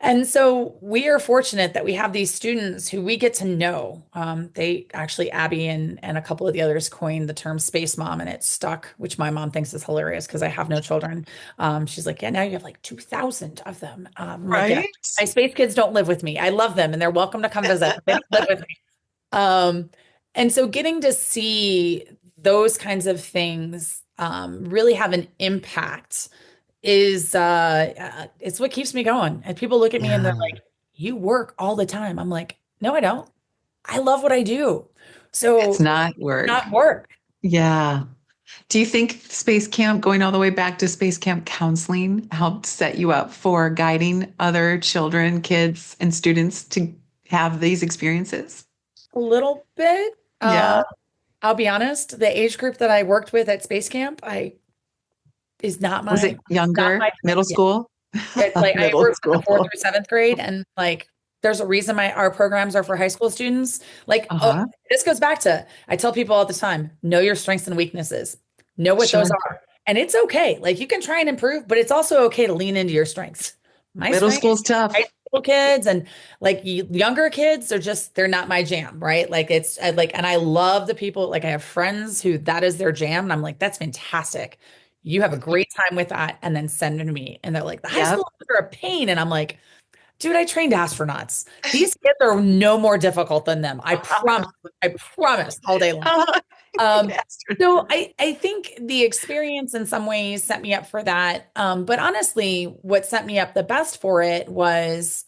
S3: And so we are fortunate that we have these students who we get to know. They actually, Abby and a couple of the others coined the term space mom and it stuck, which my mom thinks is hilarious because I have no children. She's like, yeah, now you have like 2,000 of them. I'm like, yeah,
S2: Right?
S3: my space kids don't live with me. I love them and they're welcome to come visit. They don't live with me. Um, and so getting to see those kinds of things really have an impact is it's what keeps me going. And people look at me and they're
S2: Yeah.
S3: like, "You work all the time." I'm like, "No, I don't. I love what I do."
S2: It's
S3: So
S2: not work.
S3: not work.
S2: Yeah. Do you think Space Camp, going all the way back to Space Camp counseling, helped set you up for guiding other children, kids, and students to have these experiences?
S3: A little bit.
S2: Yeah.
S3: I'll be honest, the age group that I worked with at Space Camp, I is
S2: Was it
S3: not
S2: younger,
S3: my
S2: middle
S3: yeah.
S2: school?
S3: It's like I
S2: Middle
S3: worked with the fourth
S2: school.
S3: through seventh grade, and like there's a reason our programs are for high school students. Like, oh,
S2: Uh-huh.
S3: this goes back to I tell people all the time, know your strengths and weaknesses, know what those
S2: Sure.
S3: are, and it's okay. Like you can try and improve, but it's also okay to lean into your strengths. My
S2: Middle
S3: strength,
S2: school's
S3: high
S2: tough.
S3: little kids and like younger kids are just they're not my jam, right? Like it's I, like and I love the people like I have friends who that is their jam and I'm like that's fantastic. You have a great time with that and then send it to me. And they're like the high
S2: Yep.
S3: school are a pain and I'm like dude, I trained astronauts. These kids are no more difficult than them. I promise all day long. Um, so I think the experience in some ways set me up for that. But honestly, what set me up the best for it was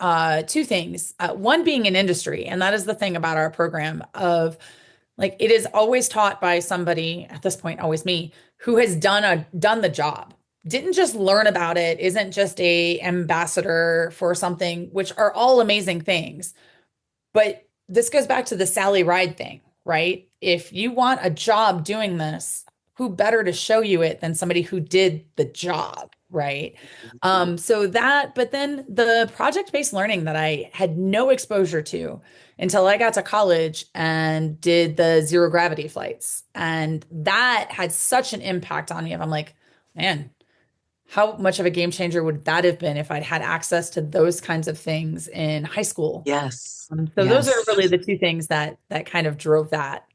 S3: two things. One being in industry, and that is the thing about our program of like it is always taught by somebody at this point, always me, who has done the job. Didn't just learn about it, isn't just a ambassador for something, which are all amazing things. But this goes back to the Sally Ride thing, right? If you want a job doing this, who better to show you it than somebody who did the job, right? So that, but then the project-based learning that I had no exposure to until I got to college and did the zero gravity flights. And that had such an impact on me. And I'm like, man, how much of a game changer would that have been if I'd had access to those kinds of things in high school?
S2: Yes.
S3: So those are
S2: Yes.
S3: really the two things that kind of drove that.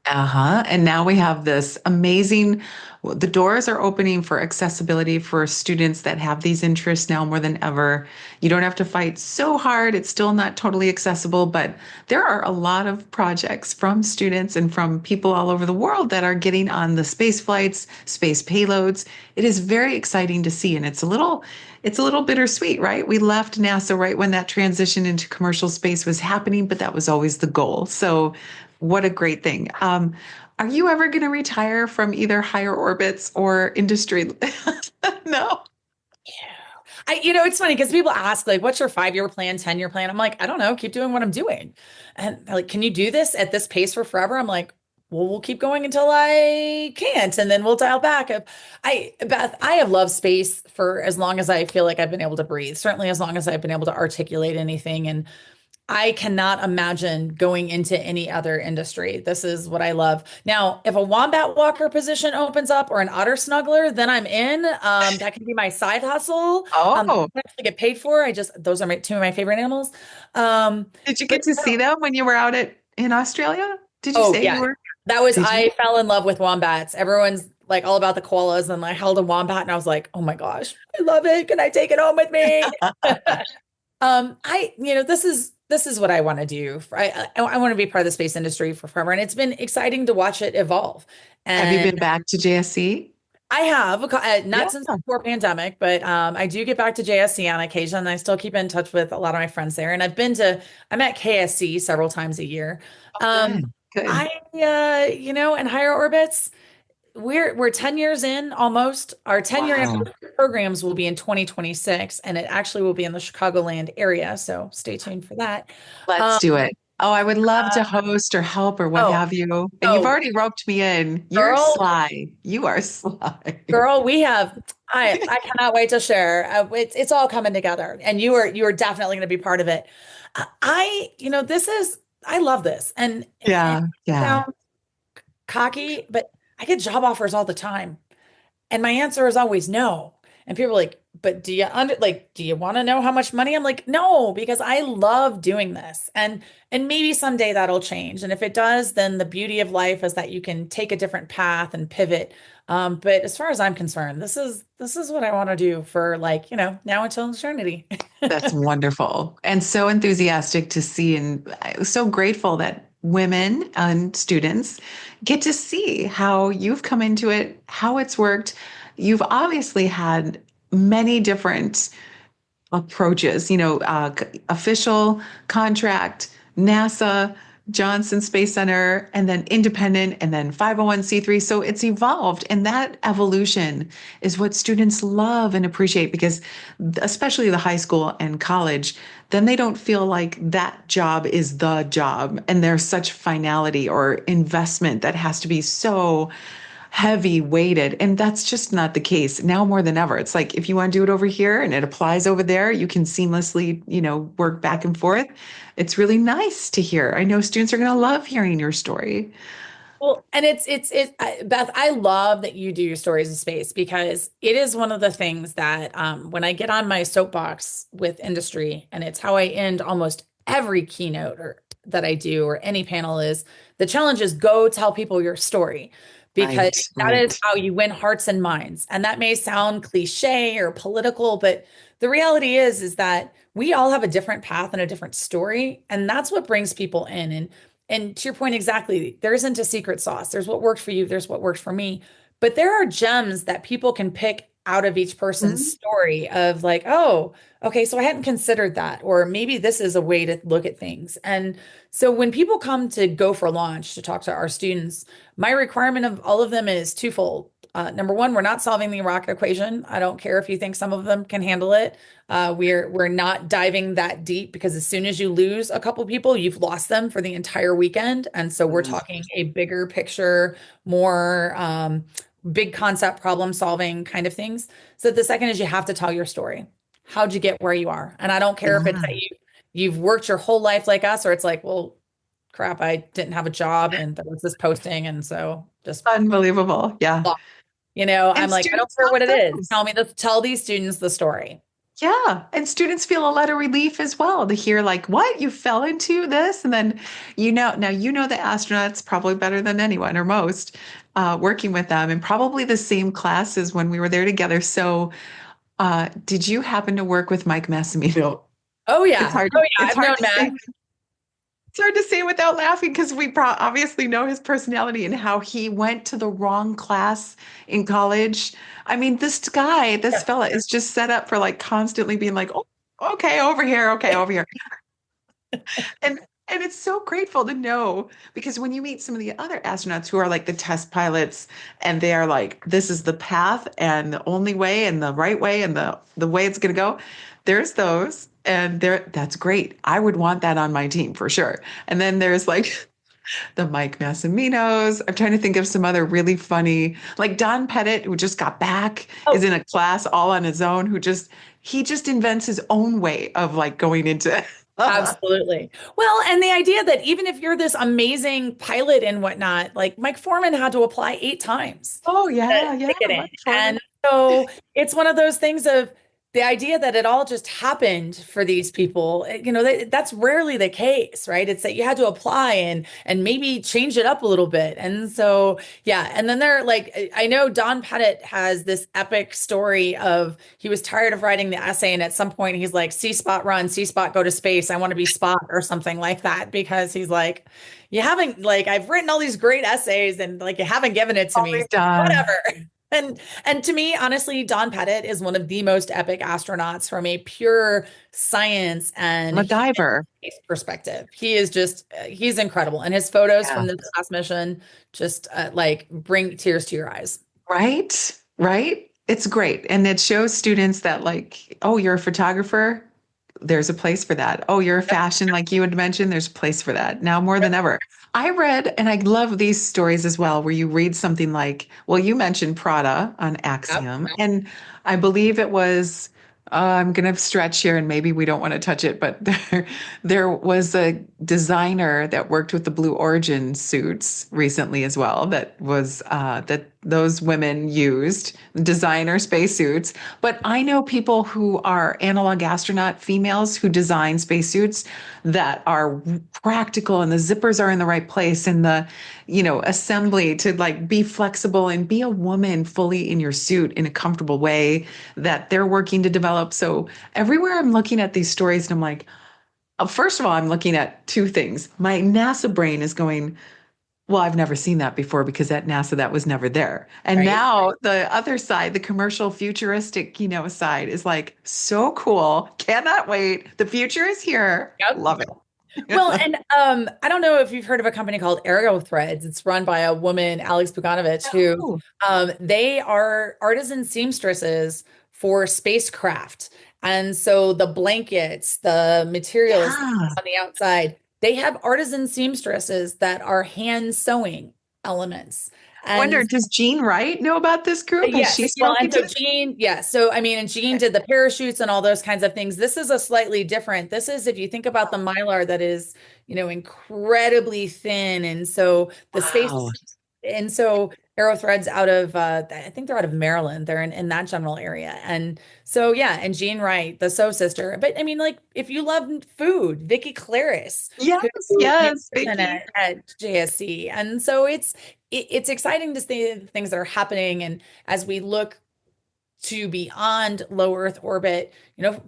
S2: Uh-huh. And now we have this amazing, well, the doors are opening for accessibility for students that have these interests now more than ever. You don't have to fight so hard. It's still not totally accessible, but there are a lot of projects from students and from people all over the world that are getting on the space flights, space payloads. It is very exciting to see, and it's a little bittersweet, right? We left NASA right when that transition into commercial space was happening, but that was always the goal. So what a great thing. Are you ever going to retire from either higher orbits or industry? No.
S3: It's funny because people ask, like, what's your 5-year plan, 10-year plan? I'm like, I don't know, keep doing what I'm doing. And they're like, can you do this at this pace for forever? I'm like, well, we'll keep going until I can't, and then we'll dial back. Beth, I have loved space for as long as I feel like I've been able to breathe, certainly as long as I've been able to articulate anything. And I cannot imagine going into any other industry. This is what I love. Now, if a wombat walker position opens up or an otter snuggler, then I'm in. That can be my side hustle.
S2: Oh,
S3: I actually get paid for. Those are two of my favorite animals.
S2: did you
S3: But
S2: get to see them when you were out in Australia? Did you
S3: oh
S2: say you
S3: yeah,
S2: were? Did you?
S3: I fell in love with wombats. Everyone's like all about the koalas, and I held a wombat, and I was like, oh my gosh, I love it. Can I take it home with me? This is what I want to do. I want to be part of the space industry for forever, and it's been exciting to watch it evolve.
S2: Have you
S3: And
S2: been back to JSC?
S3: I have
S2: Yeah.
S3: not since before pandemic, but I do get back to JSC on occasion. And I still keep in touch with a lot of my friends there, and I'm at KSC several times a year.
S2: Oh,
S3: Um,
S2: good. Good.
S3: I in higher orbits. We're 10 years in almost. Our 10-year
S2: Wow.
S3: anniversary programs will be in 2026, and it actually will be in the Chicagoland area. So stay tuned for that.
S2: Let's
S3: Um,
S2: do it. Oh, I would love to host or help or what
S3: oh,
S2: have you. And you've
S3: oh,
S2: already roped me in. You're
S3: girl,
S2: sly. You are sly.
S3: girl, we have. I cannot wait to share. It's all coming together, and you are definitely going to be part of it. This is I love this, and it
S2: Yeah. Yeah.
S3: sounds cocky, but I get job offers all the time. And my answer is always no. And people are like, but do you want to know how much money? I'm like, no, because I love doing this. And maybe someday that'll change. And if it does, then the beauty of life is that you can take a different path and pivot. But as far as I'm concerned, this is what I want to do for like, now until eternity.
S2: That's wonderful and so enthusiastic to see. And I'm so grateful that women and students get to see how you've come into it, how it's worked. You've obviously had many different approaches, official, contract, NASA, Johnson Space Center, and then independent, and then 501(c)(3). So it's evolved. And that evolution is what students love and appreciate because, especially the high school and college, then they don't feel like that job is the job. And there's such finality or investment that has to be so heavy weighted. And that's just not the case now more than ever. It's like if you want to do it over here and it applies over there, you can seamlessly, work back and forth. It's really nice to hear. I know students are going to love hearing your story.
S3: Well, and Beth, I love that you do your stories of space because it is one of the things that when I get on my soapbox with industry, and it's how I end almost every keynote or that I do or any panel is the challenge is go tell people your story because
S2: Right,
S3: that is
S2: right.
S3: how you win hearts and minds. And that may sound cliche or political, but the reality is that we all have a different path and a different story, and that's what brings people in. And to your point, exactly, there isn't a secret sauce. There's what worked for you, there's what worked for me. But there are gems that people can pick out of each person's
S2: Mhm.
S3: story of like, oh, okay, so I hadn't considered that. Or maybe this is a way to look at things. And so when people come to go for launch to talk to our students, my requirement of all of them is twofold. Number one, we're not solving the rocket equation. I don't care if you think some of them can handle it. We're not diving that deep because as soon as you lose a couple people, you've lost them for the entire weekend. And so we're talking a bigger picture, more big concept problem solving kind of things. So the second is you have to tell your story. How'd you get where you are? And I don't care if it's that
S2: Yeah.
S3: you've worked your whole life like us, or it's like, well, crap, I didn't have a job and there was this posting, and so just
S2: Unbelievable. Yeah.
S3: I'm
S2: And
S3: like, I don't
S2: students
S3: care what it
S2: love
S3: is.
S2: those.
S3: Tell these students the story.
S2: Yeah. And students feel a lot of relief as well to hear, like, what? You fell into this? And then, now you know the astronauts probably better than anyone or most, working with them, and probably the same classes when we were there together. So, did you happen to work with Mike Massimino?
S3: Oh
S2: It's
S3: yeah.
S2: hard.
S3: Oh yeah.
S2: It's
S3: I've known
S2: hard to
S3: Mac.
S2: say. It's hard to say without laughing because we obviously know his personality and how he went to the wrong class in college. I mean, this fella is just set up for like constantly being like, oh, okay, over here. And and it's so grateful to know because when you meet some of the other astronauts who are like the test pilots and they are like, this is the path and the only way and the right way and the way it's gonna go, there's those. And that's great. I would want that on my team for sure. And then there's like the Mike Massiminos. I'm trying to think of some other really funny, like Don Pettit, who just got back, is
S3: Oh,
S2: in a class all on his own, he just invents his own way of like going into.
S3: absolutely. Well, and the idea that even if you're this amazing pilot and whatnot, like Mike Foreman had to apply 8 times
S2: Oh
S3: to,
S2: yeah, yeah,
S3: to get in.
S2: Mike Foreman.
S3: And so it's one of those things of the idea that it all just happened for these people. That's rarely the case, right? It's that you had to apply and maybe change it up a little bit. And so, yeah. And then they're like, I know Don Pettit has this epic story of he was tired of writing the essay. And at some point he's like, C spot run, C spot go to space. I want to be Spot or something like that because he's like, you haven't like I've written all these great essays and like you haven't given it to me.
S2: Only
S3: So
S2: Don.
S3: whatever. And to me, honestly, Don Pettit is one of the most epic astronauts from a pure science and human
S2: MacGyver.
S3: space perspective. He is just he's incredible. And his photos
S2: Yeah.
S3: from this last mission just like bring tears to your eyes.
S2: Right? Right? It's great. And it shows students that, like, oh, you're a photographer, there's a place for that. Oh, you're a fashion, like you had mentioned, there's a place for that now more than ever. I read, and I love these stories as well, where you read something like, well, you mentioned Prada on
S3: Yep.
S2: Axiom, and I believe it was, I'm going to stretch here and maybe we don't want to touch it, but there was a designer that worked with the Blue Origin suits recently as well that those women used designer spacesuits. But I know people who are analog astronaut females who design spacesuits that are practical and the zippers are in the right place and the, assembly to like be flexible and be a woman fully in your suit in a comfortable way that they're working to develop. So everywhere I'm looking at these stories and I'm like, first of all, I'm looking at two things. My NASA brain is going, well, I've never seen that before because at NASA that was never there. And
S3: Right.
S2: now the other side, the commercial futuristic, side is like so cool. Cannot wait. The future is here.
S3: Yep.
S2: Love it.
S3: Well, and I don't know if you've heard of a company called Aero Threads. It's run by a woman, Alex Buganovich, who
S2: Oh,
S3: they are artisan seamstresses for spacecraft. And so the blankets, the materials
S2: yeah.
S3: on the outside, they have artisan seamstresses that are hand sewing elements.
S2: I wonder,
S3: And
S2: does Jean Wright know about this group? Has
S3: yes,
S2: she
S3: well,
S2: spoken
S3: and so
S2: to?
S3: Jean, yes. So I mean, and Jean did the parachutes and all those kinds of things. This is a slightly different. This is if you think about the mylar that is, incredibly thin, and so the space,
S2: Wow.
S3: and so Arrow Threads out of, I think they're out of Maryland. They're in that general area, and so yeah, and Jean Wright, the Sew Sister. But I mean, like if you love food, Vicky Claris,
S2: Yes,
S3: who makes
S2: yes,
S3: it
S2: Vicky.
S3: at JSC, and so it's exciting to see the things that are happening. And as we look to beyond low Earth orbit,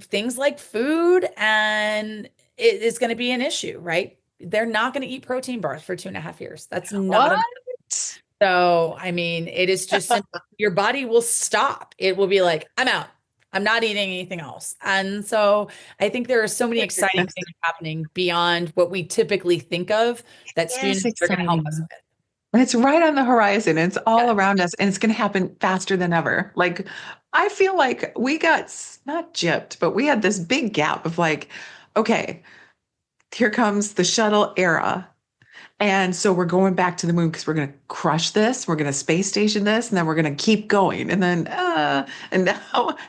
S3: things like food and it is going to be an issue, right? They're not going to eat protein bars for 2.5 years. That's not
S2: What?
S3: so. I mean, it is just your body will stop. It will be like, I'm out. I'm not eating anything else. And so I think there are so many exciting things happening beyond what we typically think of that
S2: Yes,
S3: students are going to help us
S2: exciting.
S3: with.
S2: And it's right on the horizon. It's all
S3: Yeah.
S2: around us, and it's going to happen faster than ever. Like, I feel like we got not gypped, but we had this big gap of like, okay, here comes the shuttle era. And so we're going back to the moon because we're going to crush this. We're going to space station this, and then we're going to keep going. And then, and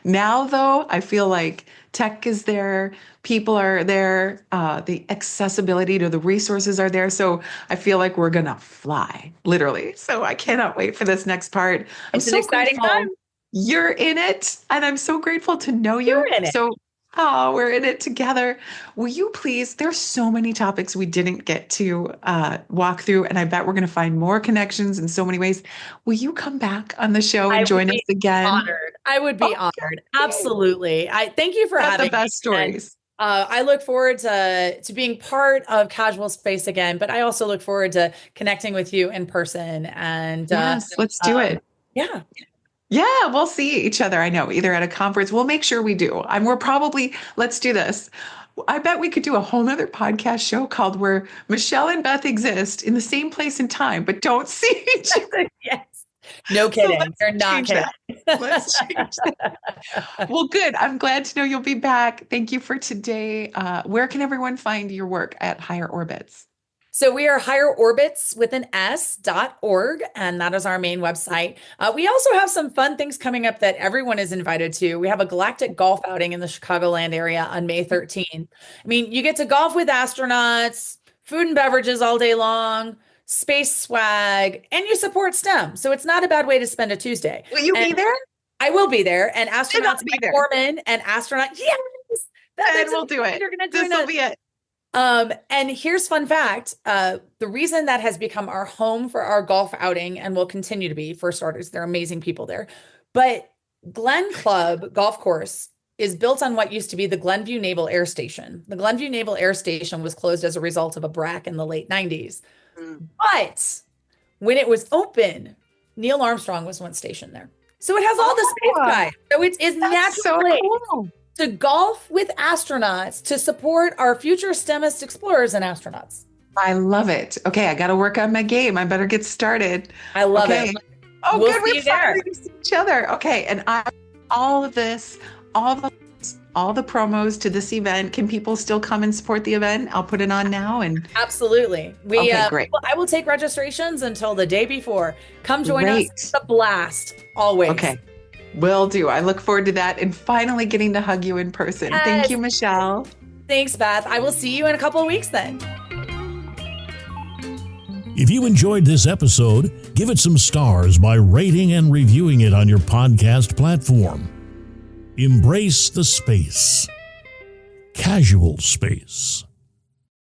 S2: now though, I feel like tech is there, people are there, the accessibility to the resources are there. So I feel like we're going to fly, literally. So I cannot wait for this next part. I'm
S3: It's an
S2: so
S3: exciting
S2: grateful
S3: time.
S2: you're in it, and I'm so grateful to know
S3: You're
S2: you.
S3: in it.
S2: So, oh, we're in it together. Will you please? There's so many topics we didn't get to walk through, and I bet we're going to find more connections in so many ways. Will you come back on the show
S3: I
S2: and
S3: would
S2: join us
S3: be
S2: again?
S3: honored. I would be honored. Absolutely. I thank you for
S2: Got the
S3: having me.
S2: best stories.
S3: I look forward to being part of Casual Space again, but I also look forward to connecting with you in person. And
S2: Yes, let's do it.
S3: yeah,
S2: Yeah, we'll see each other. I know, either at a conference. We'll make sure we do. We're probably, let's do this. I bet we could do a whole nother podcast show called Where Michelle and Beth Exist in the same place and time, but don't see each other.
S3: yes. No
S2: So
S3: kidding.
S2: let's
S3: You're not
S2: change
S3: kidding.
S2: that. Let's change that. Well, good. I'm glad to know you'll be back. Thank you for today. Where can everyone find your work at Higher Orbits?
S3: So we are higherorbits with an S.org, and that is our main website. We also have some fun things coming up that everyone is invited to. We have a galactic golf outing in the Chicagoland area on May 13th. I mean, you get to golf with astronauts, food and beverages all day long, space swag, and you support STEM. So it's not a bad way to spend a Tuesday.
S2: Will you be there?
S3: I will be there, and
S2: I'll
S3: astronauts
S2: be
S3: Mike
S2: there.
S3: Foreman and astronaut. Yes,
S2: Then we'll do it.
S3: You're gonna
S2: This
S3: join
S2: will
S3: us.
S2: be it.
S3: And here's fun fact. The reason that has become our home for our golf outing and will continue to be, for starters, they're amazing people there. But Glen Club Golf Course is built on what used to be the Glenview Naval Air Station. The Glenview Naval Air Station was closed as a result of a BRAC in the late 90s. But when it was open, Neil Armstrong was once stationed there. So it has all the space guys. So it's
S2: That's
S3: natural
S2: so
S3: place
S2: cool.
S3: to golf with astronauts to support our future STEMist explorers and astronauts.
S2: I love it. Okay, I got to work on my game. I better get started.
S3: I love
S2: Okay.
S3: it.
S2: Oh,
S3: We'll
S2: good.
S3: see
S2: We're
S3: you there.
S2: finally going to see each other. Okay, and all of this, all the promos to this event. Can people still come and support the event? I'll put it on now. And
S3: Absolutely.
S2: Okay, great.
S3: I will take registrations until the day before. Come join
S2: Great.
S3: us. It's a blast. Always.
S2: Okay, will do. I look forward to that and finally getting to hug you in person.
S3: Yes.
S2: Thank you, Michelle.
S3: Thanks, Beth. I will see you in a couple of weeks then.
S1: If you enjoyed this episode, give it some stars by rating and reviewing it on your podcast platform. Embrace the space. Casual space.